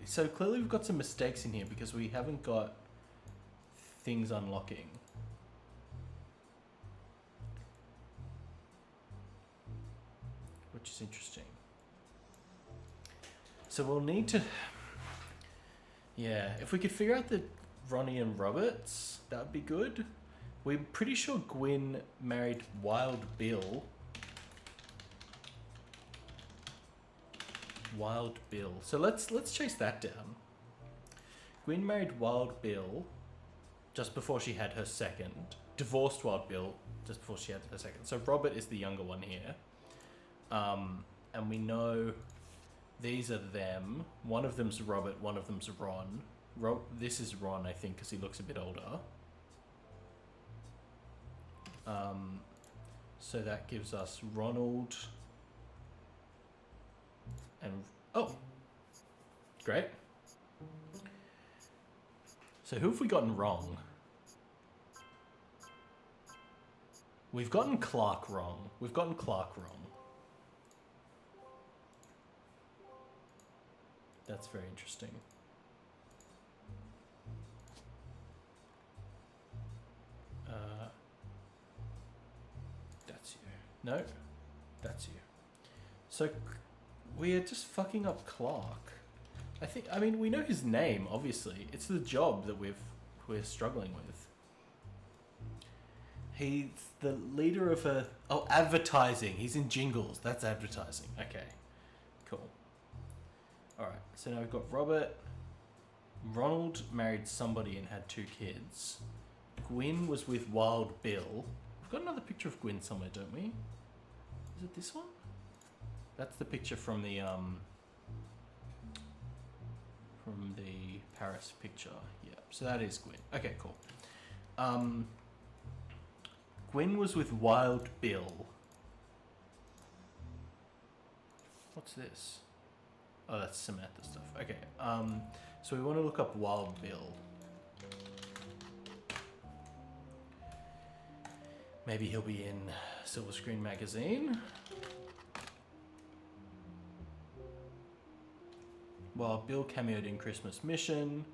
So clearly we've got some mistakes in here because we haven't got things unlocking. Which is interesting. So we'll need to... Yeah, if we could figure out the Ronnie and Roberts, that would be good. We're pretty sure Gwyn married Wild Bill. Wild Bill. So let's chase that down. Gwyn married Wild Bill just before she had her 2nd. Divorced Wild Bill just before she had her 2nd. So Robert is the younger one here. And we know these are them. One of them's Robert, one of them's Ron. This is Ron, I think, because he looks a bit older. So that gives us Ronald and... Oh! Great. So who have we gotten wrong? We've gotten Clark wrong. We've gotten Clark wrong. That's very interesting. That's you. No, that's you. So we're just fucking up Clark. I mean, we know his name, obviously. It's the job that we're struggling with. He's the leader of a... Oh, advertising. He's in jingles. That's advertising. Okay, cool. Alright, so now we've got Robert. Ronald married somebody and had 2 kids. Gwyn was with Wild Bill. We've got another picture of Gwyn somewhere, don't we? Is it this one? That's the picture from the Paris picture. Yeah, so that is Gwyn. Okay, cool. Gwyn was with Wild Bill. What's this? Oh, that's Samantha stuff. Okay, so we want to look up Wild Bill. Maybe he'll be in Silver Screen Magazine. Wild Bill cameoed in Christmas Mission.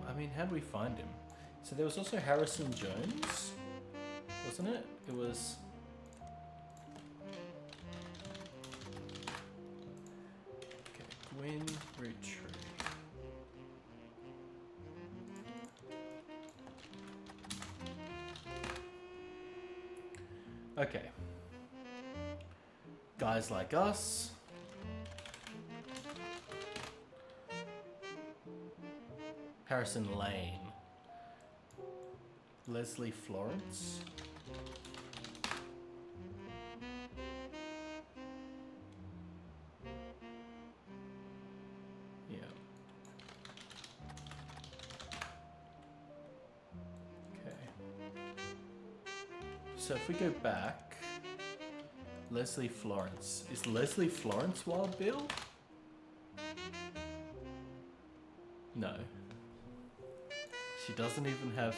I mean, how do we find him? So there was also Harrison Jones, wasn't it? It was... Okay, Gwyn Roottrees. Okay. Guys Like Us. Harrison Lane. Leslie Florence. Yeah. Okay. So if we go back, Leslie Florence. Is Leslie Florence Wild Bill? No. She doesn't even have...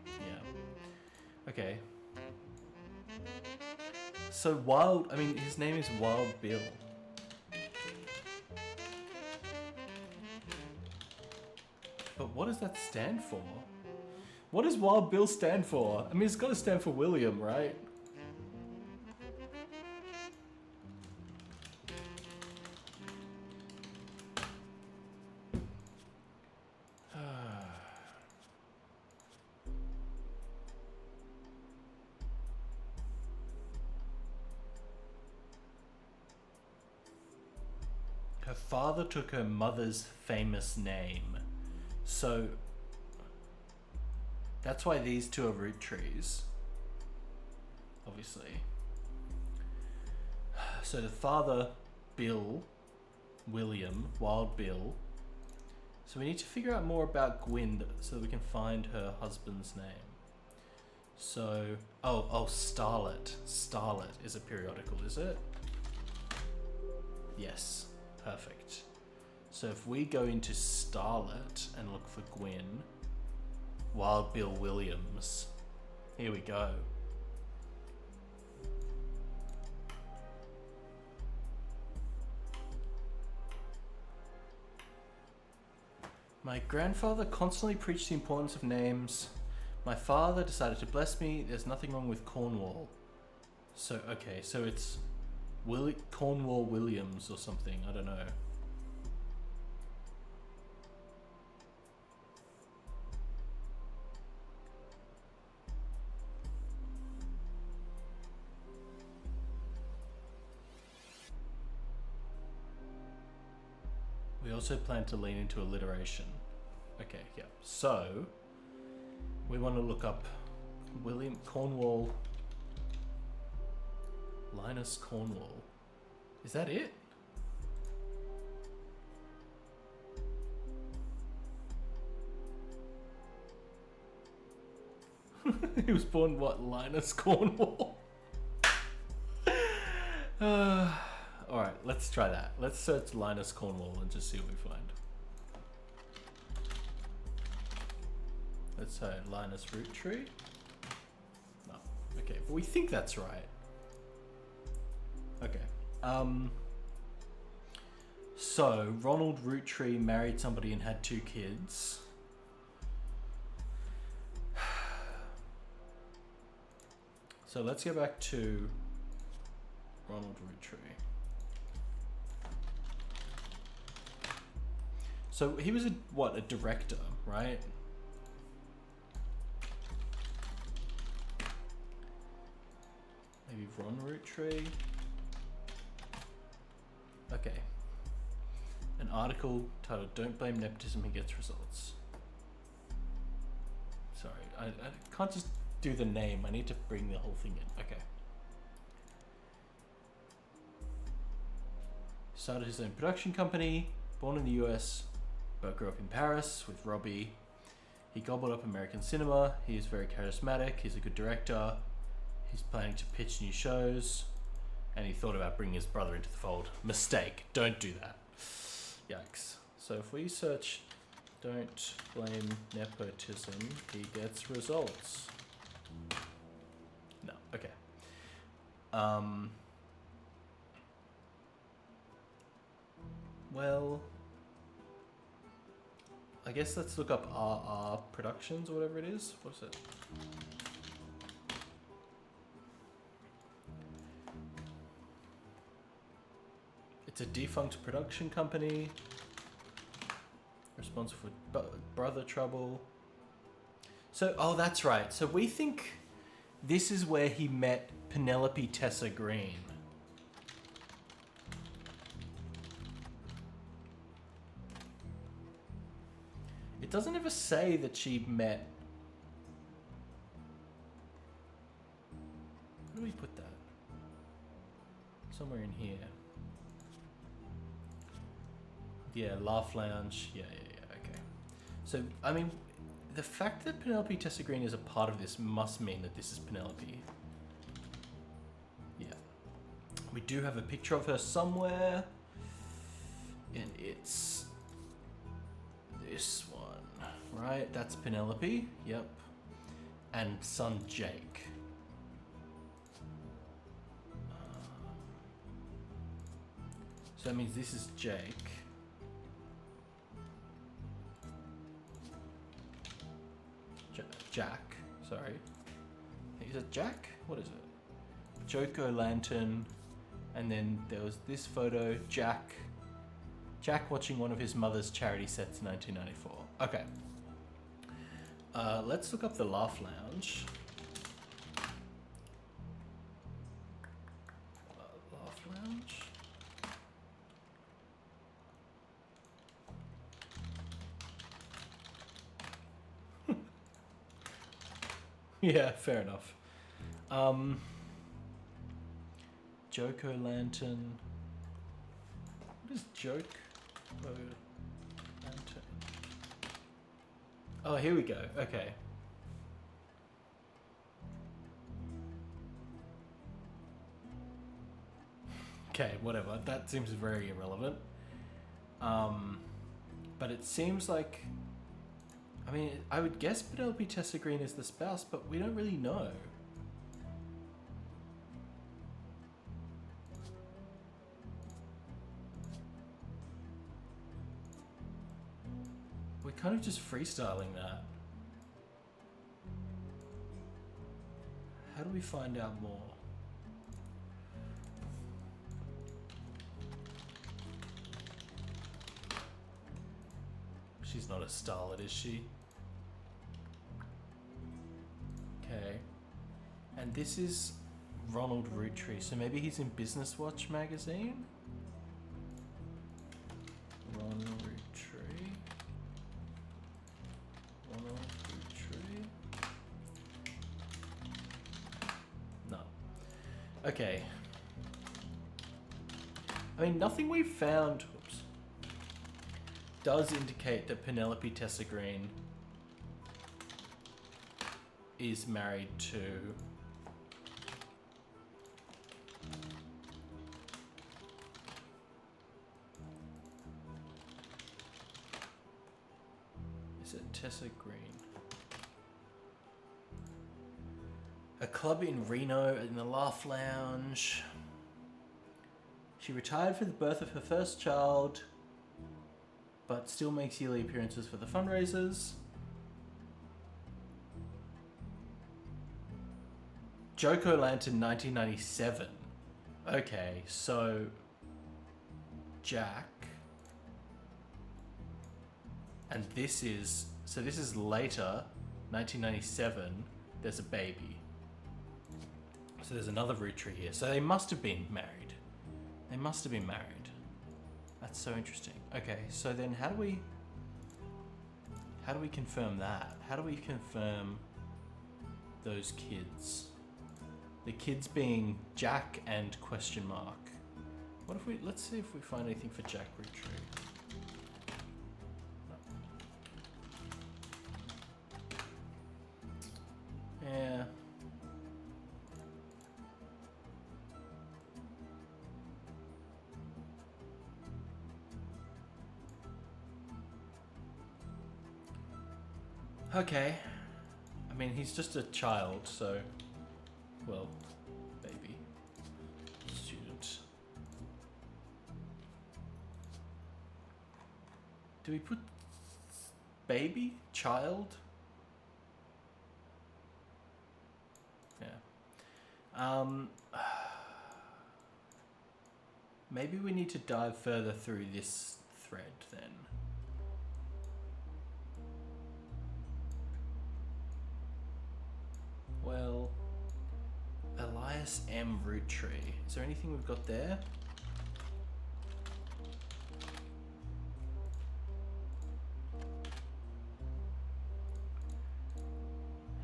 Yeah. Okay. So Wild... I mean, his name is Wild Bill. But what does that stand for? What does Wild Bill stand for? I mean, it's got to stand for William, right? Her father took her mother's famous name. So that's why these two are root trees. Obviously. So the father, Bill, William, Wild Bill. So we need to figure out more about Gwynd so that we can find her husband's name. So, oh, Starlet. Starlet is a periodical, is it? Yes, perfect. So if we go into Starlet and look for Gwyn, Wild Bill Williams, here we go. My grandfather constantly preached the importance of names. My father decided to bless me. There's nothing wrong with Cornwall. So, okay, so it's Cornwall Williams or something. I don't know. We also plan to lean into alliteration. Okay, yeah. So, we want to look up William Cornwall. Linus Cornwall. Is that it? He was born, what, Linus Cornwall? Alright, let's try that. Let's search Linus Cornwall and just see what we find. Let's say Linus root tree. No. Okay, but we think that's right. Okay. So Ronald Roottree married somebody and had 2 kids. So let's go back to Ronald Roottree. So he was a director, right? Maybe Ron Roottree. Okay. An article titled "Don't Blame Nepotism, He Gets Results." Sorry, I can't just do the name. I need to bring the whole thing in. Okay. Started his own production company, born in the US, but grew up in Paris with Robbie. He gobbled up American cinema. He is very charismatic. He's a good director. He's planning to pitch new shows. And he thought about bringing his brother into the fold. Mistake. Don't do that. Yikes. So if we search "Don't blame nepotism, he gets results." No. Okay. Well, I guess let's look up RR Productions or whatever it is. What is it? It's a defunct production company responsible for Brother Trouble. So, oh, that's right. So we think this is where he met Penelope Tessa Green. It doesn't ever say that she met. Where do we put that? Somewhere in here. Yeah, Laugh Lounge. Yeah, okay. So, I mean, the fact that Penelope Tessa Green is a part of this must mean that this is Penelope. Yeah. We do have a picture of her somewhere. And it's this one, right? That's Penelope. Yep. And son Jake. So that means this is Jake. Jack, sorry. Is it Jack? What is it? Jack-o'-lantern, and then there was this photo, Jack watching one of his mother's charity sets in 1994. Okay. Let's look up the Laugh Lounge. Laugh Lounge. Yeah, fair enough. Joke-o'-lantern. What is Joke-o'-lantern? Oh, here we go. Okay. Okay, whatever. That seems very irrelevant. But it seems like... I mean, I would guess Penelope Tessa Green is the spouse, but we don't really know. We're kind of just freestyling that. How do we find out more? She's not a starlet, is she? Okay. And this is Ronald Roottrees, so maybe he's in Business Watch magazine? Ronald Roottrees. Ronald Roottrees. No. Okay. I mean, nothing we've found does indicate that Penelope Tessa Green is married to Tessa Green. A club in Reno in the Laugh Lounge. She retired for the birth of her first child, but still makes yearly appearances for the fundraisers. Joke-o'-lantern 1997. Okay, so Jack. And this is later, 1997, there's a baby. So there's another Roottrees here. So they must have been married. They must have been married. That's so interesting. Okay, so then how do we confirm that? How do we confirm those kids? The kids being Jack and question mark. What if let's see if we find anything for Jack Roottrees. Yeah. Okay. I mean, he's just a child, so... Well, baby. Student. Do we put... baby? Child? Yeah. Maybe we need to dive further through this thread then. Well, Elias M. Roottrees. Is there anything we've got there?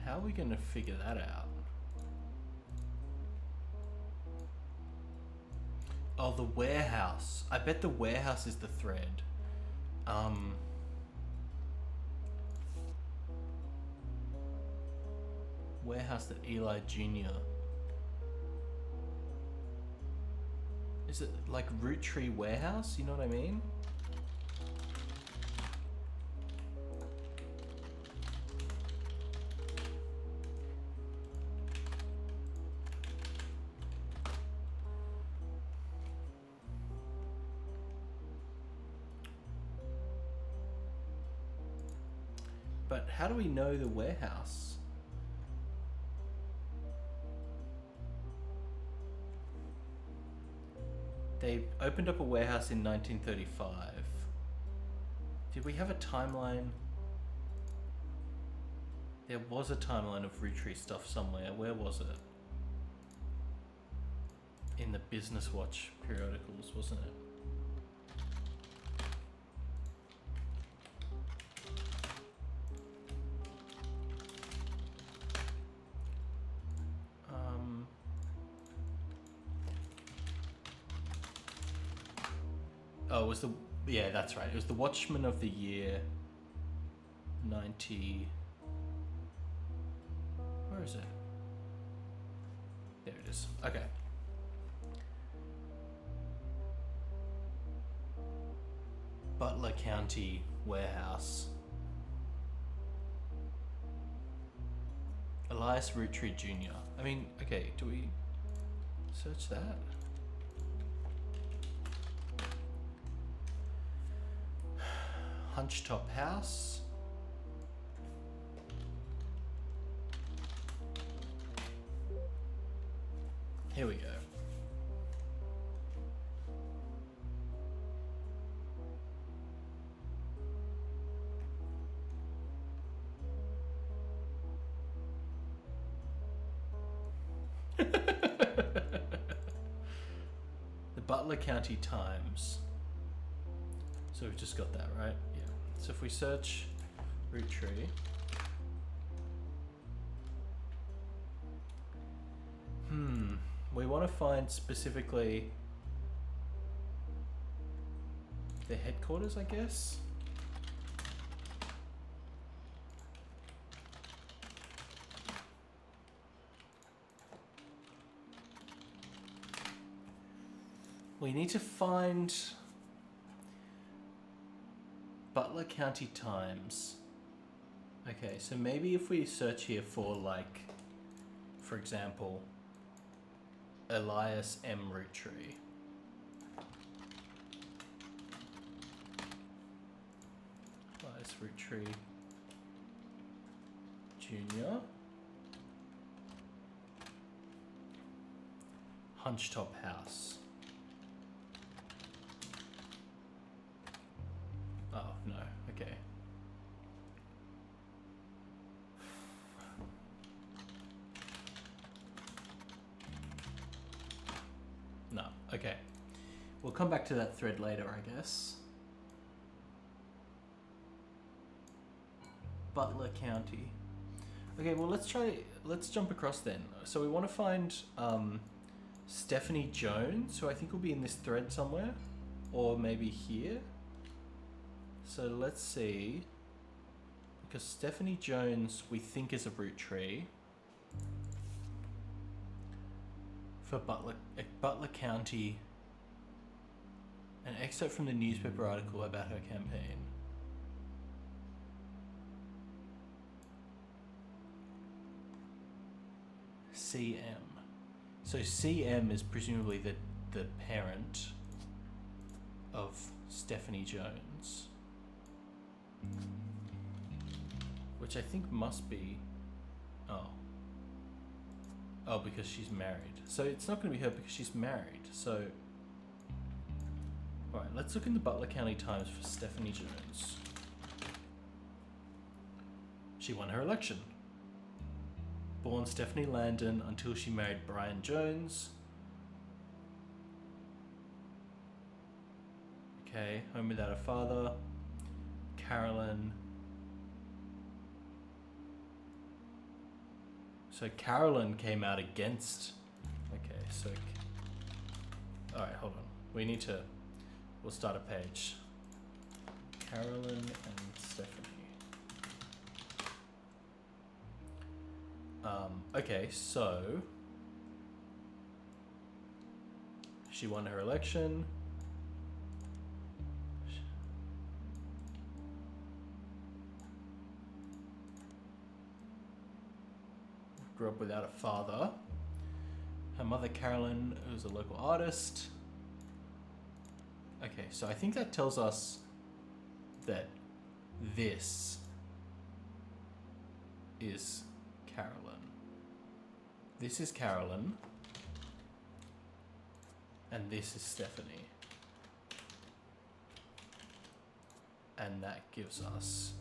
How are we going to figure that out? Oh, the warehouse. I bet the warehouse is the thread. Warehouse that Eli Jr. Is it like Roottrees Warehouse? You know what I mean? But how do we know the warehouse? They opened up a warehouse in 1935. Did we have a timeline? There was a timeline of Roottrees stuff somewhere. Where was it? In the Business Watch periodicals, wasn't it? Oh, it was the... Yeah, that's right. It was the Watchman of the Year 90... Where is it? There it is. Okay. Butler County Warehouse. Elias Roottree Jr. I mean, okay, do we search that? Hunchetop House. Here we go. The Butler County Times. So we've just got that, right? Yeah. So if we search Roottrees, we want to find specifically the headquarters, I guess. We need to find Butler County Times. Okay, so maybe if we search here for, like, for example, Elias M. Roottree. Elias Roottree Jr. Hunchetop House. Oh, no. Okay. No. Okay. We'll come back to that thread later, I guess. Butler County. Okay, well, let's jump across then. So we want to find Stephanie Jones, who I think will be in this thread somewhere, or maybe here. So let's see, because Stephanie Jones we think is a Roottrees for Butler County. An excerpt from the newspaper article about her campaign. CM. So CM is presumably the parent of Stephanie Jones. Which I think must be... Oh, because she's married. So it's not going to be her because she's married. So... Alright, let's look in the Butler County Times for Stephanie Jones. She won her election. Born Stephanie Landon until she married Brian Jones. Okay, home without a father. Carolyn. So Carolyn came out against... Okay, so... Alright, hold on. We'll start a page. Carolyn and Stephanie. Okay, so... She won her election. Grew up without a father. Her mother, Carolyn, was a local artist. Okay, so I think that tells us that this is Carolyn. This is Carolyn. And this is Stephanie. And that gives us...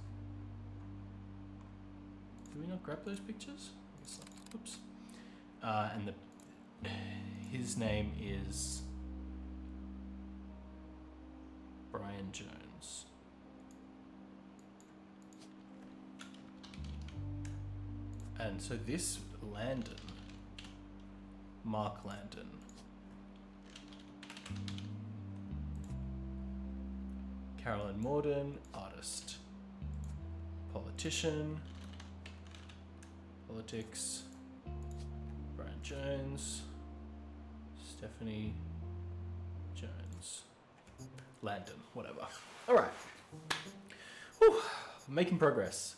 Did we not grab those pictures? I guess not. Oops. And his name is Brian Jones. And so this Landon, Mark Landon, Carolyn Morden, artist, politician, politics, Brian Jones, Stephanie Jones, Landon, whatever. All right. Whew, making progress.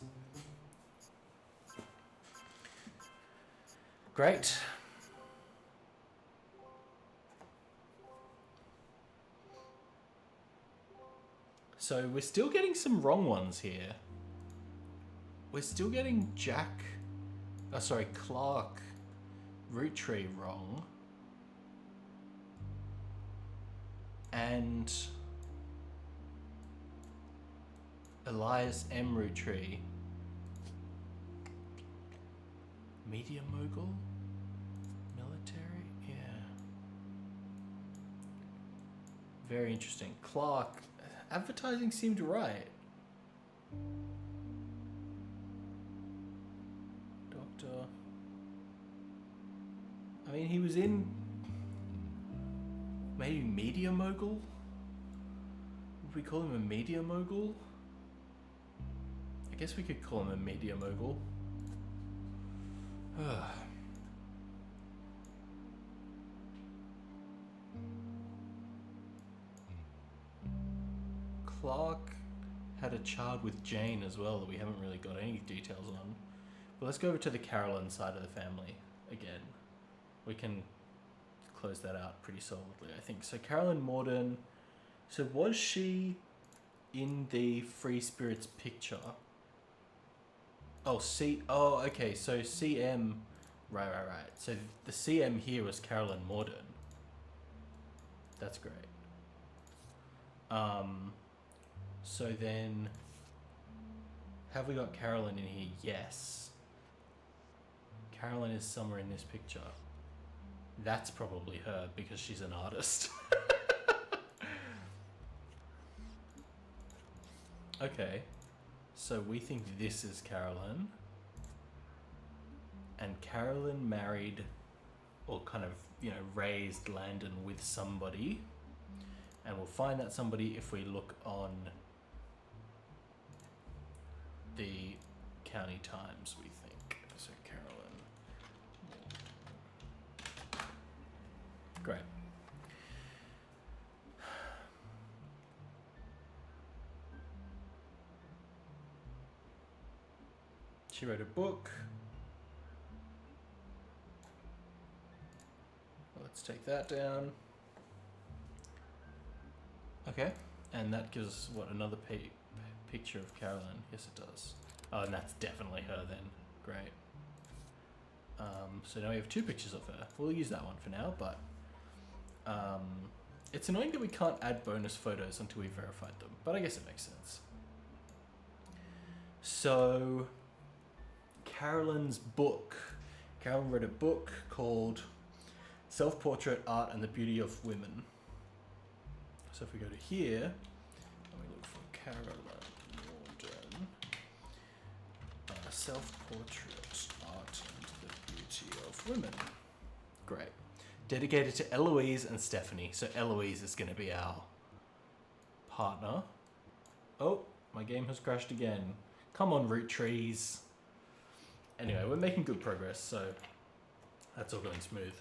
Great. So we're still getting some wrong ones here. We're still getting Clark Roottree wrong. And Elias M. Roottree. Media mogul? Military? Yeah. Very interesting. Clark. Advertising seemed right. Doctor. I mean, he was in maybe media mogul? Would we call him a media mogul? I guess we could call him a media mogul. Clark had a child with Jane as well that we haven't really got any details on. But let's go over to the Carolyn side of the family again. We can close that out pretty solidly, I think. So Carolyn Morden, so was she in the Free Spirits picture? Oh, okay, so CM, right. So the CM here was Carolyn Morden. That's great. So then, have we got Carolyn in here? Yes. Carolyn is somewhere in this picture. That's probably her because she's an artist. Okay. So we think this is Carolyn. And Carolyn married, or kind of, raised Landon with somebody. And we'll find that somebody if we look on the County Times, we think. So Carolyn. Great. She wrote a book. Let's take that down. Okay, and that gives us, what, another picture of Carolyn? Yes, it does. Oh, and that's definitely her then. Great. So now we have two pictures of her. We'll use that one for now, but it's annoying that we can't add bonus photos until we verified them, but I guess it makes sense. So, Carolyn's book. Carolyn wrote a book called Self-Portrait Art and the Beauty of Women. So if we go to here, and we look for Carolyn Morden, Self-Portrait Art and the Beauty of Women. Great. Dedicated to Eloise and Stephanie. So Eloise is going to be our partner. Oh, my game has crashed again. Come on, Roottrees. Anyway, we're making good progress, so that's all going smooth.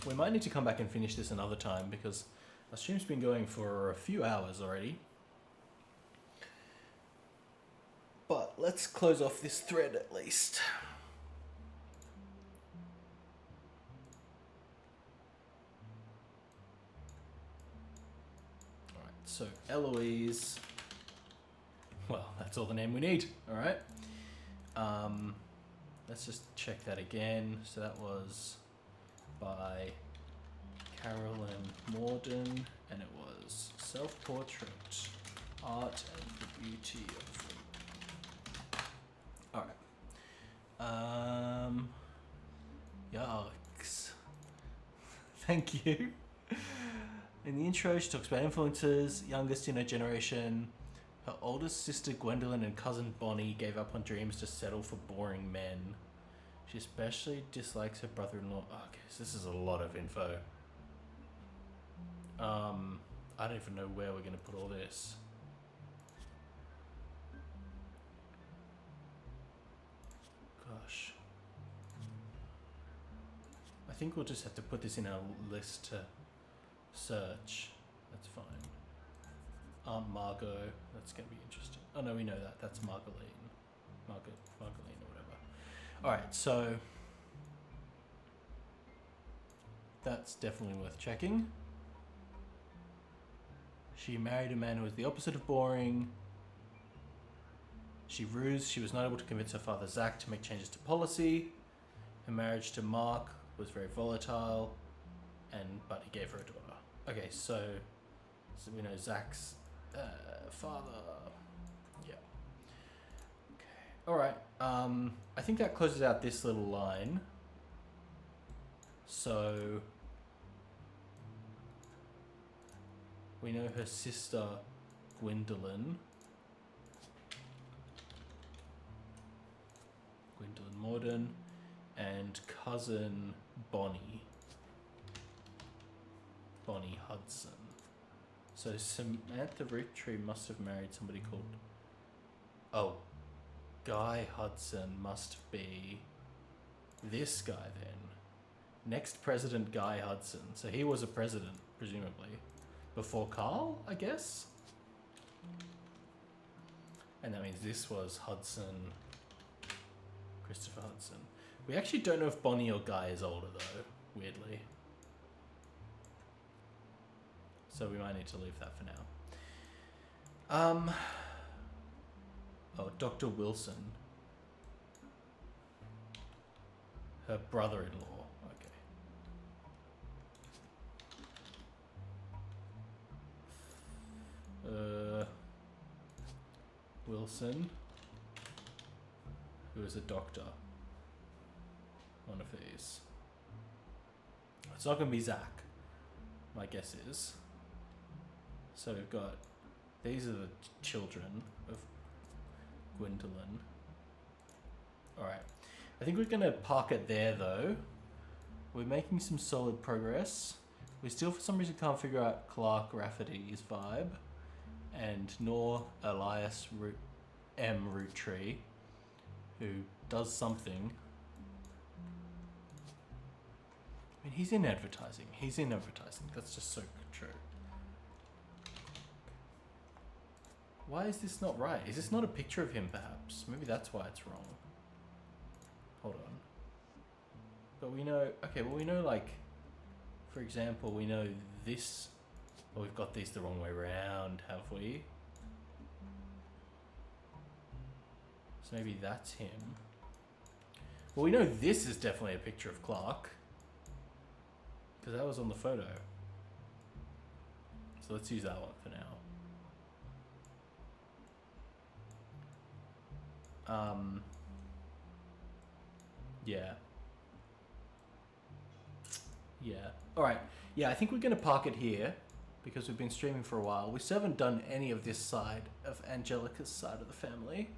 We might need to come back and finish this another time because our stream's been going for a few hours already. But let's close off this thread at least. Alright, so Eloise. Well, that's all the name we need, alright? let's just check that again. So that was by Carolyn Morden, and it was Self-Portrait, Art and the Beauty of Women. Alright. Yucks. Thank you. In the intro, she talks about influences, youngest in her generation. Her oldest sister Gwendolyn and cousin Bonnie gave up on dreams to settle for boring men. She especially dislikes her brother-in-law. Oh, okay, so this is a lot of info. I don't even know where we're going to put all this. Gosh. I think we'll just have to put this in our list to search. That's fine. Aunt Margot. That's going to be interesting. Oh no, we know that. That's Margoline. Margoline or whatever. Alright, so that's definitely worth checking. She married a man who was the opposite of boring. She rused. She was not able to convince her father Zach to make changes to policy. Her marriage to Mark was very volatile, but he gave her a daughter. Okay, so we know Zach's father. Yeah. Okay. All right. I think that closes out this little line. So we know her sister Gwendolyn Morden, and cousin Bonnie Hudson. So Samantha Roottrees must have married somebody called Guy Hudson must be this guy then. Next president Guy Hudson. So he was a president, presumably. Before Carl, I guess? And that means this was Hudson, Christopher Hudson. We actually don't know if Bonnie or Guy is older though, weirdly. So we might need to leave that for now. Dr. Wilson. Her brother-in-law. Okay. Wilson, who is a doctor. One of these. It's not going to be Zach, my guess is. So we've got, these are the children of Gwendolyn. Alright. I think we're going to park it there though. We're making some solid progress. We still for some reason can't figure out Clark Rafferty's vibe. And nor Elias Roottree, who does something. I mean, he's in advertising. That's just so true. Why is this not right? Is this not a picture of him, perhaps? Maybe that's why it's wrong. Hold on. But we know... Okay, well, we know, like... For example, we know this... Well, we've got these the wrong way around, have we? So maybe that's him. Well, we know this is definitely a picture of Clark. Because that was on the photo. So let's use that one for now. Yeah. Yeah. Alright. Yeah, I think we're going to park it here. Because we've been streaming for a while. We still haven't done any of this side of Angelica's side of the family.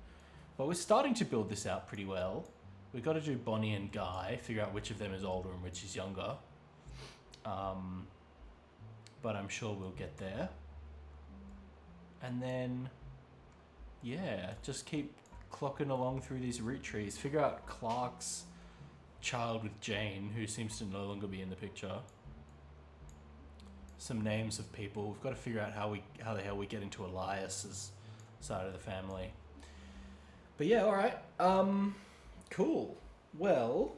But we're starting to build this out pretty well. We've got to do Bonnie and Guy. Figure out which of them is older and which is younger. But I'm sure we'll get there. And then... Yeah, just keep clocking along through these root trees. Figure out Clark's child with Jane, who seems to no longer be in the picture. Some names of people. We've got to figure out how the hell we get into Elias's side of the family. But yeah, alright. Cool. Well,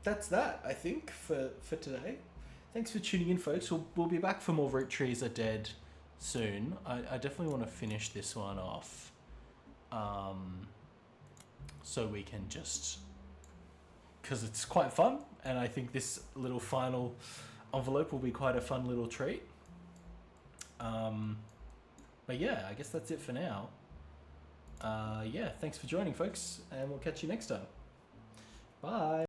that's that, I think, for today. Thanks for tuning in, folks. We'll be back for more Roottrees Are Dead soon. I definitely want to finish this one off. so we can just, because it's quite fun, and I think this little final envelope will be quite a fun little treat. But yeah, I guess that's it for now. Yeah, thanks for joining, folks, and we'll catch you next time. Bye.